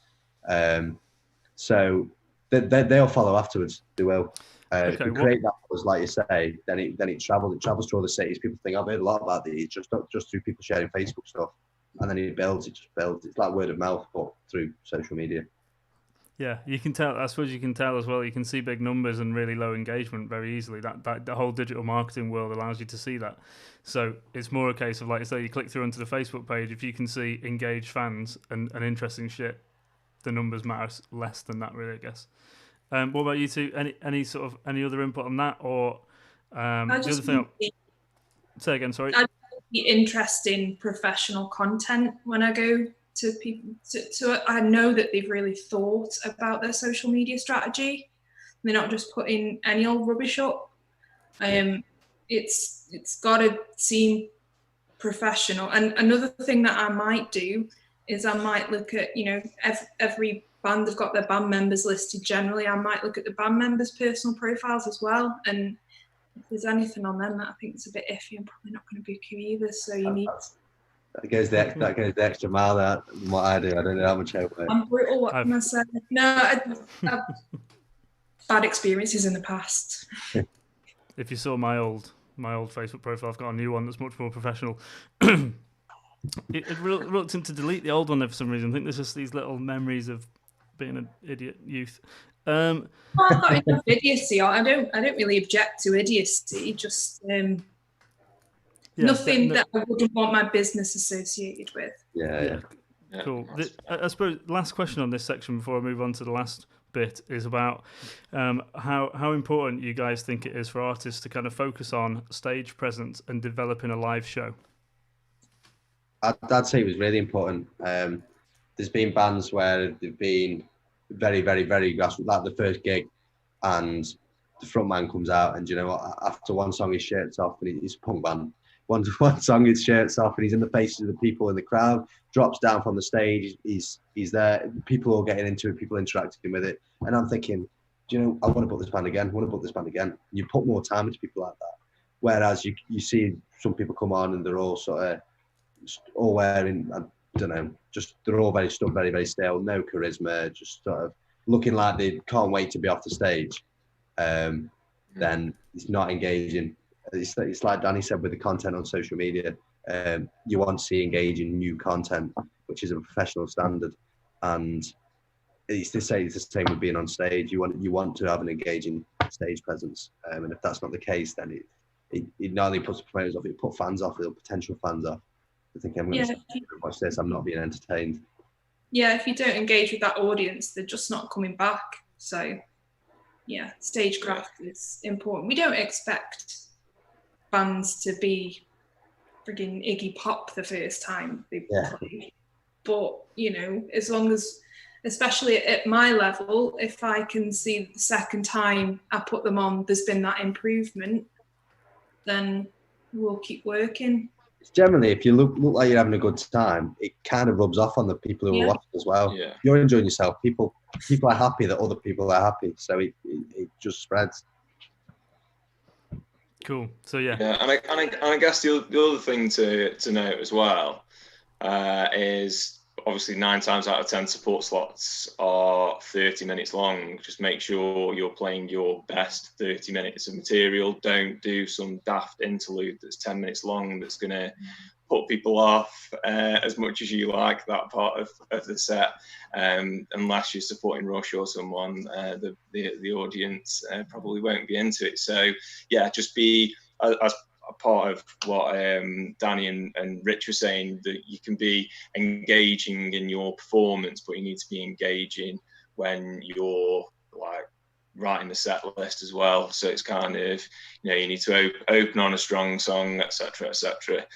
So they'll follow afterwards. They will. If you create that buzz, like you say, then it travels. It travels to other cities. People think, I've heard a lot about these, just through people sharing Facebook stuff, and then it just builds. It's like word of mouth, but through social media. Yeah, you can tell. I suppose you can tell as well. You can see big numbers and really low engagement very easily. That the whole digital marketing world allows you to see that. So it's more a case of, like I say, you click through onto the Facebook page. If you can see engaged fans and interesting shit, the numbers matter less than that, really, I guess. What about you two? Any other input on that, or the other thing? Say again, sorry. I be interesting professional content when I go to people. I know that they've really thought about their social media strategy. They're not just putting any old rubbish up. It's got to seem professional. And another thing that I might do is I might look at, every band have got their band members listed generally. I might look at the band members' personal profiles as well. And if there's anything on them that I think is a bit iffy, I'm probably not going to book you either. So you need... That goes the extra mile than what I do. I don't know how much I weigh. I'm brutal, what can I say? No, I've bad experiences in the past. If you saw my old Facebook profile, I've got a new one that's much more professional. It reluctant to delete the old one for some reason. I think there's just these little memories of being an idiot youth. I've got enough idiocy. I don't really object to idiocy. Just nothing that I wouldn't want my business associated with. Yeah. Cool. I suppose last question on this section before I move on to the last bit is about how important you guys think it is for artists to kind of focus on stage presence and developing a live show. I'd say it was really important. There's been bands where they've been very, very, very grassroots, like the first gig, and the front man comes out, and after one song his shirt's off, and he's a punk band. One song his shirt's off, and he's in the faces of the people in the crowd. Drops down from the stage. He's there. People are getting into it. People interacting with it, and I'm thinking, I want to book this band again. I want to book this band again. You put more time into people like that. Whereas you see some people come on and they're all sort of all wearing, I don't know, just they're all very stuck, very, very stale, no charisma, just sort of looking like they can't wait to be off the stage. Then it's not engaging. It's like Danny said with the content on social media. You want to see engaging new content, which is a professional standard, and it's the same with being on stage. You want to have an engaging stage presence, and if that's not the case, then it not only puts promoters off, it puts fans off, it'll potential fans off. I think I'm going to watch this. I'm not being entertained. Yeah, if you don't engage with that audience, they're just not coming back. So, yeah, stagecraft is important. We don't expect bands to be frigging Iggy Pop the first time they play. But, as long as, especially at my level, if I can see the second time I put them on, there's been that improvement, then we'll keep working. Generally, if you look like you're having a good time, it kind of rubs off on the people who are watching as well. Yeah. You're enjoying yourself. People are happy that other people are happy, so it just spreads. Cool. So yeah, and I guess the other thing to note as well is obviously 9 times out of 10 support slots are 30 minutes long. Just make sure you're playing your best 30 minutes of material. Don't do some daft interlude that's 10 minutes long that's going to put people off as much as you like that part of the set. Unless you're supporting Rush or someone, the audience probably won't be into it. So yeah, just be as a part of what Danny and Rich were saying, that you can be engaging in your performance, but you need to be engaging when you're like writing the set list as well. So it's kind of, you need to open on a strong song, etc., etc.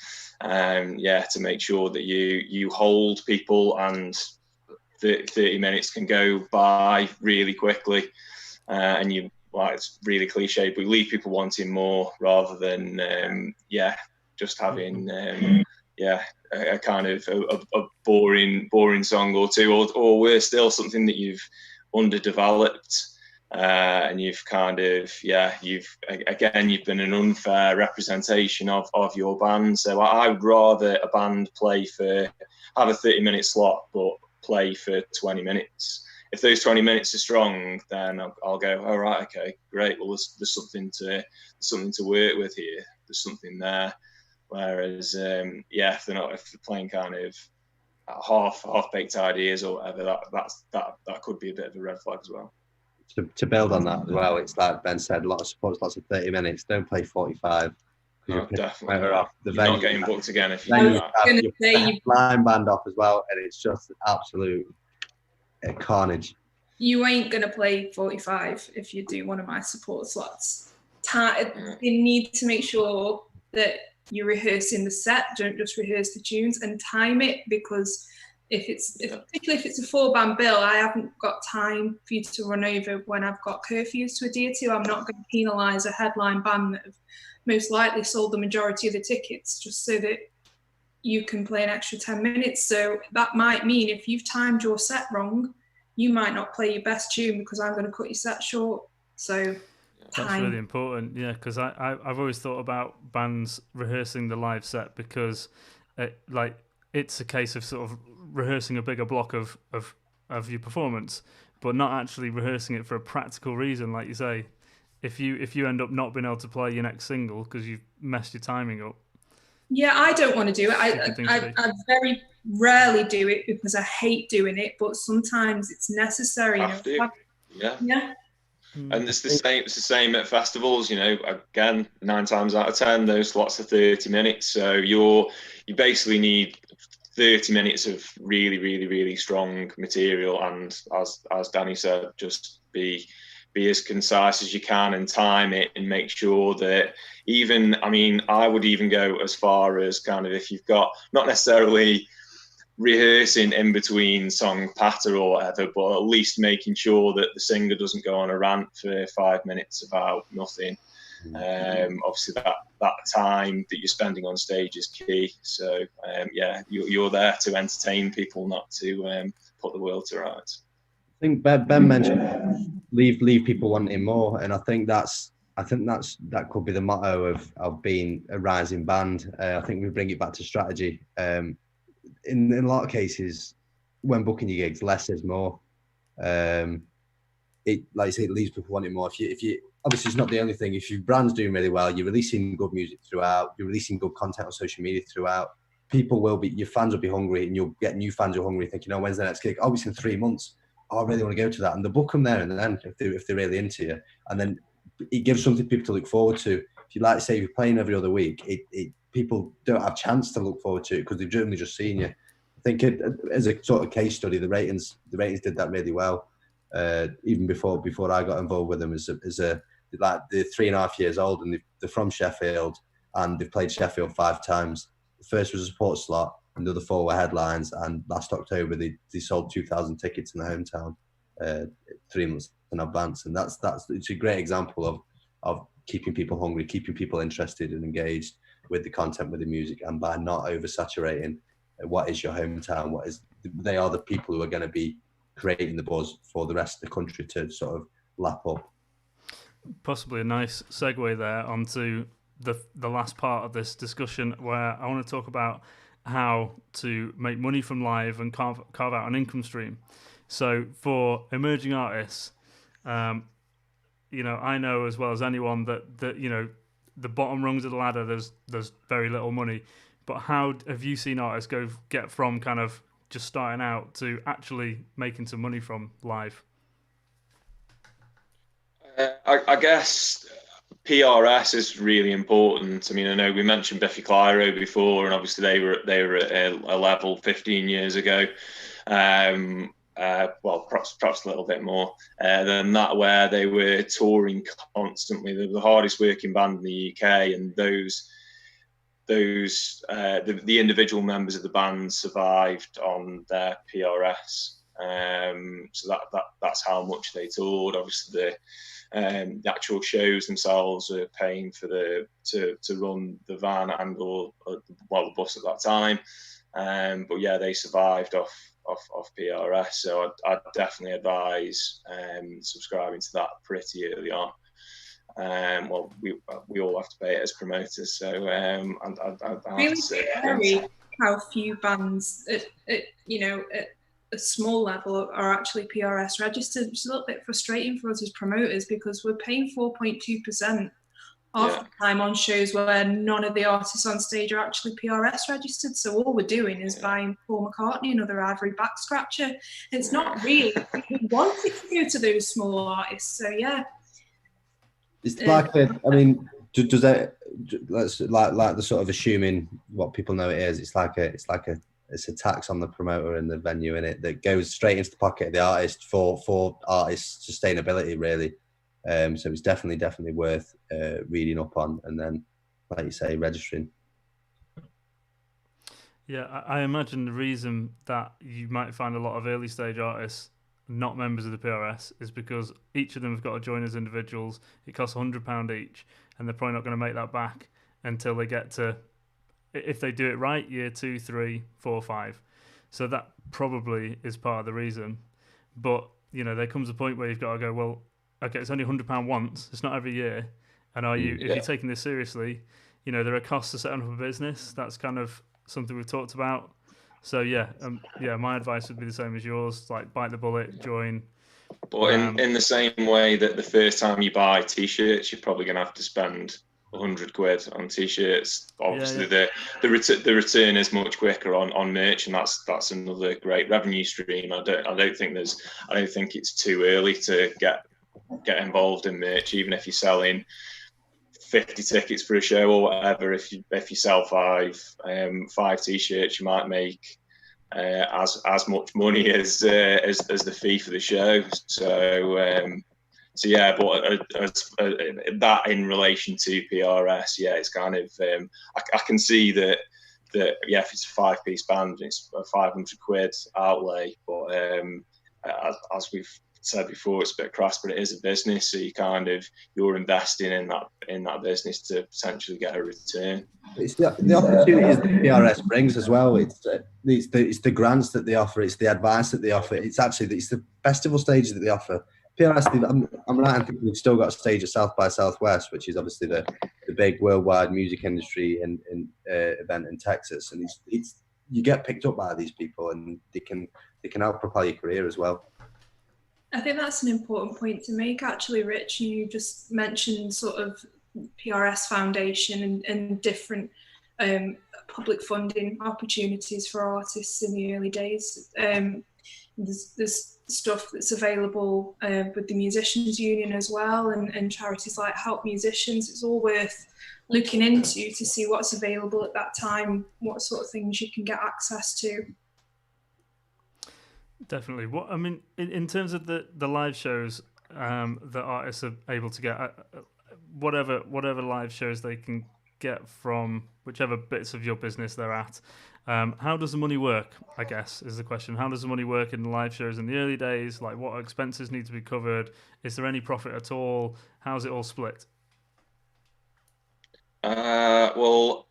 To make sure that you hold people, and 30 minutes can go by really quickly, and it's really cliche, but leave people wanting more rather than just having a kind of a boring song or two, or worse still, something that you've underdeveloped, and you've kind of you've been an unfair representation of your band. So I would rather a band have a 30-minute slot but play for 20 minutes. If those 20 minutes are strong, then I'll go, all right, okay, great, well there's something to work with here, there's something there. Whereas if they're playing kind of half-baked ideas or whatever, that could be a bit of a red flag as well. To build on that as well, it's like Ben said, lots of 30 minutes. Don't play 45. No, definitely. You're not getting booked again if you do that. Your line band off as well, and it's just absolute carnage. You ain't going to play 45 if you do one of my support slots. You need to make sure that you're rehearsing the set, don't just rehearse the tunes, and time it, because particularly if it's a 4-band bill, I haven't got time for you to run over when I've got curfews to adhere to. I'm not going to penalise a headline band that have most likely sold the majority of the tickets just so that you can play an extra 10 minutes. So that might mean if you've timed your set wrong, you might not play your best tune because I'm going to cut your set short. So that's really important, because I've always thought about bands rehearsing the live set because it's a case of sort of rehearsing a bigger block of your performance, but not actually rehearsing it for a practical reason. Like you say, if you end up not being able to play your next single because you've messed your timing up. Yeah, I don't want to do it. I very rarely do it because I hate doing it, but sometimes it's necessary. Yeah. And it's the same at festivals, again, 9 times out of 10, those slots are 30 minutes. So you basically need 30 minutes of really, really, really strong material. And as Danny said, just be as concise as you can and time it and make sure that I would even go as far as kind of, if you've got not necessarily rehearsing in between song patter or whatever, but at least making sure that the singer doesn't go on a rant for 5 minutes about nothing. Obviously that time that you're spending on stage is key. So you're there to entertain people, not to put the world to rights. I think Ben mentioned leave people wanting more, and I think that could be the motto of being a rising band. I think we bring it back to strategy. In a lot of cases, when booking your gigs, less is more. It, like you say, it leaves people wanting more. If you obviously, it's not the only thing. If your brand's doing really well, you're releasing good music throughout, you're releasing good content on social media throughout, your fans will be hungry, and you'll get new fans who are hungry, thinking, when's the next gig? Oh, it's in 3 months. Oh, I really want to go to that. And they'll book them there and then if they're really into you. And then it gives something people to look forward to. If you like to say you're playing every other week, people don't have a chance to look forward to it because they've generally just seen you. I think as a sort of case study, the ratings did that really well. Even before I got involved with them, they're 3.5 years old and they're from Sheffield and they've played Sheffield 5 times. The first was a support slot and the other 4 were headlines. And last October they sold 2,000 tickets in their hometown 3 months in advance. And it's a great example of keeping people hungry, keeping people interested and engaged with the content, with the music, and by not oversaturating what is your hometown, they are the people who are going to be creating the buzz for the rest of the country to sort of lap up. Possibly a nice segue there onto the last part of this discussion, where I want to talk about how to make money from live and carve out an income stream. So for emerging artists, I know as well as anyone that the bottom rungs of the ladder, there's very little money. But how have you seen artists get from kind of just starting out to actually making some money from live? I guess PRS is really important. I mean, I know we mentioned Biffy Clyro before, and obviously they were at a level 15 years ago. well, perhaps a little bit more than that, where they were touring constantly. They were the hardest working band in the UK, and the individual members of the band survived on their PRS. So that's how much they toured. Obviously, the actual shows themselves are paying for to run the van and or the bus at that time. But yeah, they survived off PRS. So I'd definitely advise subscribing to that pretty early on. Well, we all have to pay it as promoters, so I'd really say how few bands at a small level are actually PRS registered. It's a little bit frustrating for us as promoters because we're paying 4.2% half the time on shows where none of the artists on stage are actually PRS registered. So all we're doing is buying Paul McCartney another Ivory back scratcher. It's not really we want it to go to those small artists. So yeah. It's like I mean, does that like the sort of assuming what people know it is? It's a tax on the promoter and the venue in it that goes straight into the pocket of the artist for artist sustainability, really. So it's definitely worth reading up on, and then, like you say, registering. Yeah, I imagine the reason that you might find a lot of early stage artists not members of the PRS is because each of them have got to join as individuals. It costs £100 each, and they're probably not going to make that back until they get to, if they do it right, year 2, 3, 4, 5. So that probably is part of the reason. But there comes a point where you've got to go, well, okay, it's only £100 once. It's not every year. And if you're taking this seriously, there are costs to setting up a business. That's kind of something we've talked about. So my advice would be the same as yours. Like, bite the bullet, join. But in the same way that the first time you buy T-shirts, you're probably going to have to spend £100 on T-shirts. Obviously, the return is much quicker on merch, and that's another great revenue stream. I don't think it's too early to get involved in merch, even if you're selling 50 tickets for a show or whatever. If you sell five T-shirts, you might make as much money as the fee for the show. So yeah, but that in relation to PRS, it's kind of I can see that if it's a 5-piece band, it's a £500 outlay, but as we've said before, it's a bit crass, but it is a business, so you're investing in that business to potentially get a return. It's the opportunities that PRS brings as well. It's the grants that they offer. It's the advice that they offer. It's the festival stages that they offer. PRS, I'm right in thinking we've still got a stage at South by Southwest, which is obviously the big worldwide music industry and event in Texas, and you get picked up by these people, and they can help propel your career as well. I think that's an important point to make, actually, Rich. You just mentioned sort of PRS Foundation and different public funding opportunities for artists in the early days. There's stuff that's available with the Musicians Union as well, and charities like Help Musicians. It's all worth looking into to see what's available at that time, what sort of things you can get access to. Definitely. What I mean, in terms of the live shows that artists are able to get, whatever live shows they can get from whichever bits of your business they're at, how does the money work, I guess, is the question. How does the money work in the live shows in the early days? Like, what expenses need to be covered? Is there any profit at all? How's it all split? Well,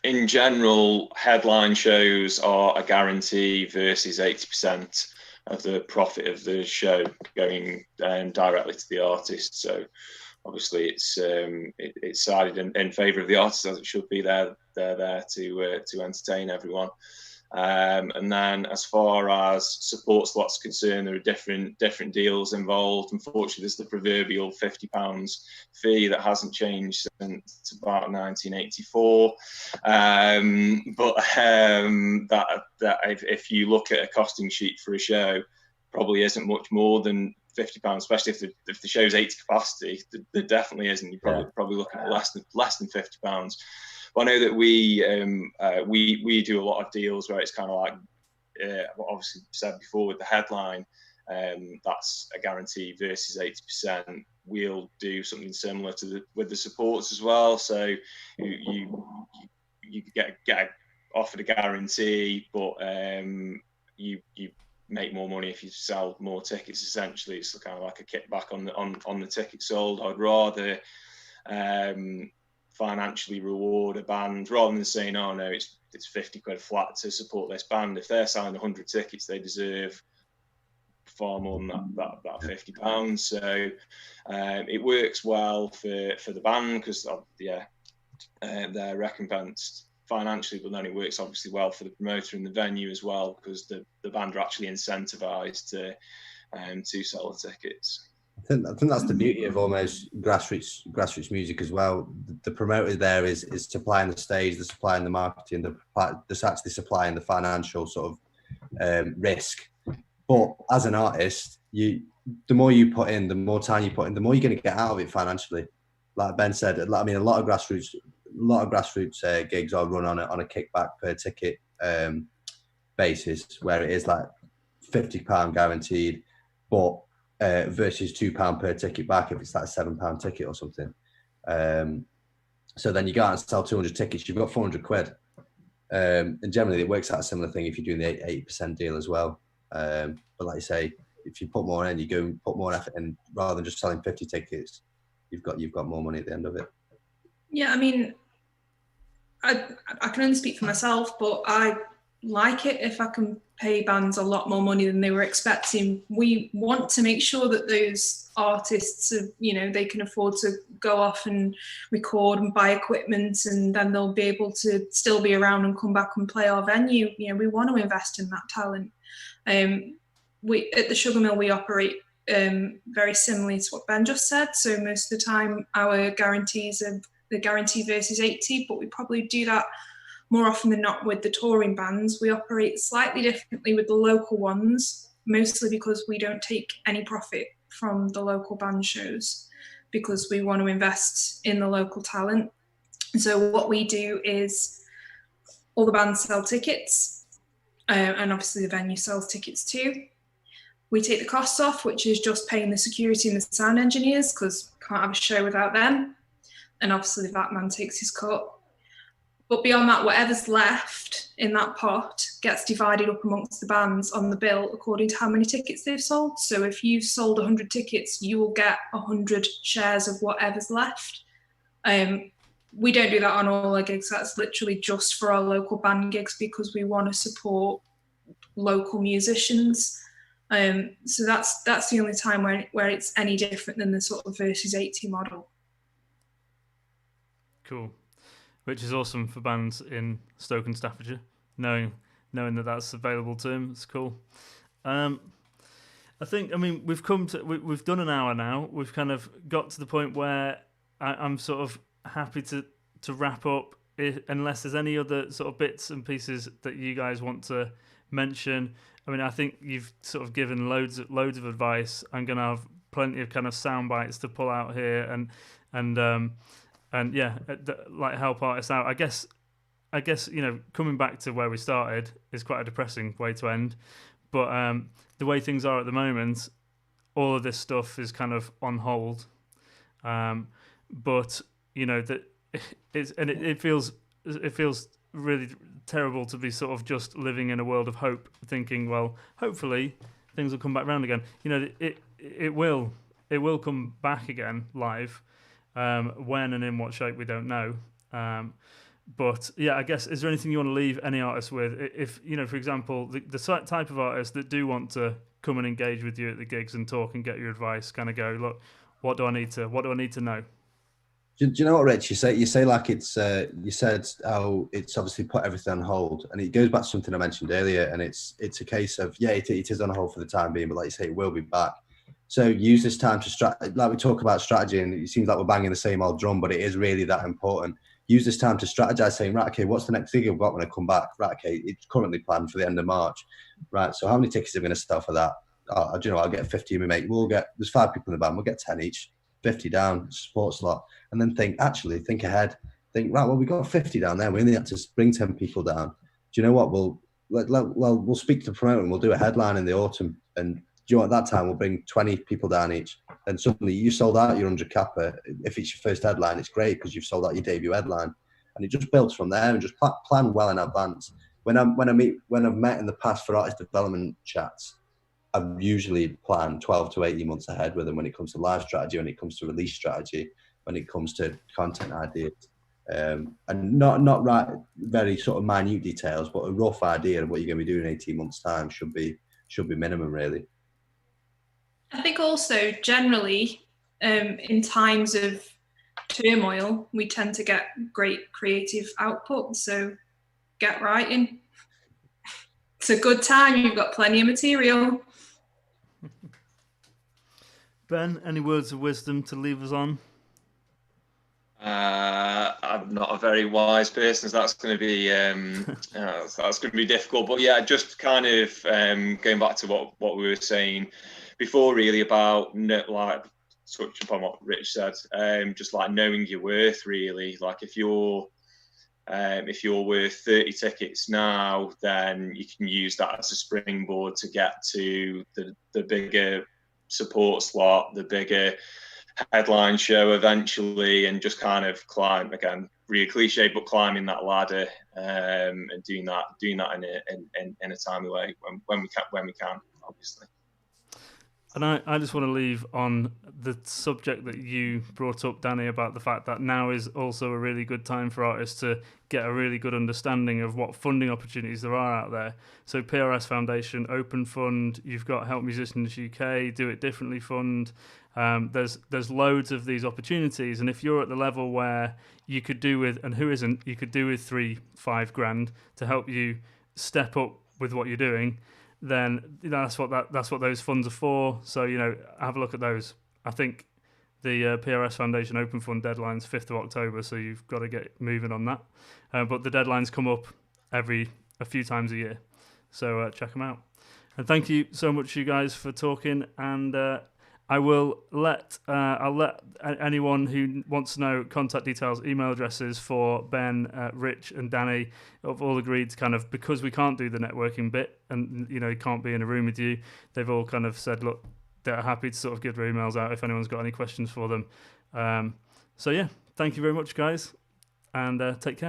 in general, headline shows are a guarantee versus 80% of the profit of the show going directly to the artist. So obviously it's sided in favour of the artist, as it should be. They're there to entertain everyone. And then as far as support slots are concerned, there are different deals involved. Unfortunately, there's the proverbial £50 fee that hasn't changed since about 1984. That if you look at a costing sheet for a show, probably isn't much more than £50, especially if the show's 80 capacity. There definitely isn't. You're probably looking at less than £50. I know that we do a lot of deals where it's kind of like what obviously said before with the headline, that's a guarantee versus 80%. We'll do something similar with the supports as well. So you get offered a guarantee, but you make more money if you sell more tickets. Essentially, it's kind of like a kickback on the tickets sold. I'd rather financially reward a band rather than saying, oh no, it's 50 quid flat to support this band. If they're selling 100 tickets, they deserve far more than that £50. So it works well for the band because they're recompensed financially, but then it works obviously well for the promoter and the venue as well, because the band are actually incentivized to sell the tickets. I think that's the beauty of almost grassroots music as well. The promoter there is supplying the stage, they're supplying the marketing, they're actually supplying the financial sort of risk. But as an artist, the more you put in, the more time you put in, the more you're going to get out of it financially. Like Ben said, I mean, a lot of grassroots gigs are run on a kickback per ticket basis, where it is like £50 guaranteed, but versus £2 per ticket back if it's like a £7 ticket or something. So then you go out and sell 200 tickets, you've got 400 quid. And generally it works out a similar thing if you're doing the 80% deal as well. But like you say, if you put more in, you go and put more effort in rather than just selling 50 tickets, you've got more money at the end of it. Yeah, I mean, I can only speak for myself, but I like it if I can pay bands a lot more money than they were expecting. We want to make sure that those artists are, they can afford to go off and record and buy equipment, and then they'll be able to still be around and come back and play our venue. We want to invest in that talent. We at the Sugar Mill, we operate very similarly to what Ben just said. So most of the time our guarantees are the guarantee versus 80, but we probably do that more often than not with the touring bands. We operate slightly differently with the local ones, mostly because we don't take any profit from the local band shows, because we want to invest in the local talent. So what we do is all the bands sell tickets, and obviously the venue sells tickets too. We take the costs off, which is just paying the security and the sound engineers, because can't have a show without them. And obviously that man takes his cut. But beyond that, whatever's left in that pot gets divided up amongst the bands on the bill according to how many tickets they've sold. So if you've sold 100 tickets, you will get 100 shares of whatever's left. We don't do that on all our gigs. That's literally just for our local band gigs, because we want to support local musicians. So that's the only time where it's any different than the sort of versus 80 model. Cool. Which is awesome for bands in Stoke and Staffordshire, knowing that that's available to them. It's cool. I mean, we've done an hour now. We've kind of got to the point where I'm sort of happy to wrap up, unless there's any other sort of bits and pieces that you guys want to mention. I mean, I think you've sort of given loads of advice. I'm going to have plenty of kind of sound bites to pull out here and yeah, like help artists out. I guess coming back to where we started is quite a depressing way to end. But the way things are at the moment, all of this stuff is kind of on hold. But that it feels really terrible to be sort of just living in a world of hope, thinking, well, hopefully things will come back round again. It will come back again live. When and in what shape we don't know. But yeah, I guess, is there anything you want to leave any artists with? If for example, the type of artists that do want to come and engage with you at the gigs and talk and get your advice, kind of go, look, what do I need to know? Do you know what, Rich? You say like it's you said how it's obviously put everything on hold, and it goes back to something I mentioned earlier, and it's a case of it is on hold for the time being, but like you say, it will be back. So use this time to like we talk about strategy, and it seems like we're banging the same old drum, but it is really that important. Use this time to strategize, saying, right, okay, what's the next gig I've got when I come back? Right, okay, it's currently planned for the end of March. Right, so how many tickets are we going to sell for that? Oh, I'll get 50 of my mate. There's 5 people in the band, we'll get 10 each, 50 down, support slot. And then think ahead. Think, right, well, we got 50 down there. We only had to bring 10 people down. Do you know what? we'll speak to the promoter and we'll do a headline in the autumn. And at that time we'll bring 20 people down each. And suddenly you sold out your 100 capper. If it's your first headline, it's great because you've sold out your debut headline. And it just builds from there and just plan well in advance. When I've met in the past for artist development chats, I've usually planned 12 to 18 months ahead with them when it comes to live strategy, when it comes to release strategy, when it comes to content ideas. And not right very sort of minute details, but a rough idea of what you're going to be doing in 18 months' time should be minimum, really. I think also generally in times of turmoil, we tend to get great creative output. So get writing. It's a good time. You've got plenty of material. Ben, any words of wisdom to leave us on? I'm not a very wise person, so that's going to be difficult. But yeah, just kind of going back to what we were saying before, really about like touching upon what Rich said, just like knowing your worth, really. Like if you're worth 30 tickets now, then you can use that as a springboard to get to the bigger support slot, the bigger headline show eventually, and just kind of climb, again, really cliche, but climbing that ladder and doing that in a timely way when we can, obviously. And I just want to leave on the subject that you brought up, Danny, about the fact that now is also a really good time for artists to get a really good understanding of what funding opportunities there are out there. So PRS Foundation, Open Fund, you've got Help Musicians UK, Do It Differently Fund. There's loads of these opportunities, and if you're at the level where you could do with, and who isn't, you could do with $3-5 grand to help you step up with what you're doing, then that's what those funds are for. So have a look at those. I think the PRS Foundation Open Fund deadline's 5th of October, so you've got to get moving on that. But the deadlines come up a few times a year, so check them out. And thank you so much, you guys, for talking. And I'll let anyone who wants to know contact details, email addresses for Ben, Rich, and Danny. Have all agreed to kind of, because we can't do the networking bit, and can't be in a room with you. They've all kind of said, look, they're happy to sort of give their emails out if anyone's got any questions for them. So yeah, thank you very much, guys, and take care.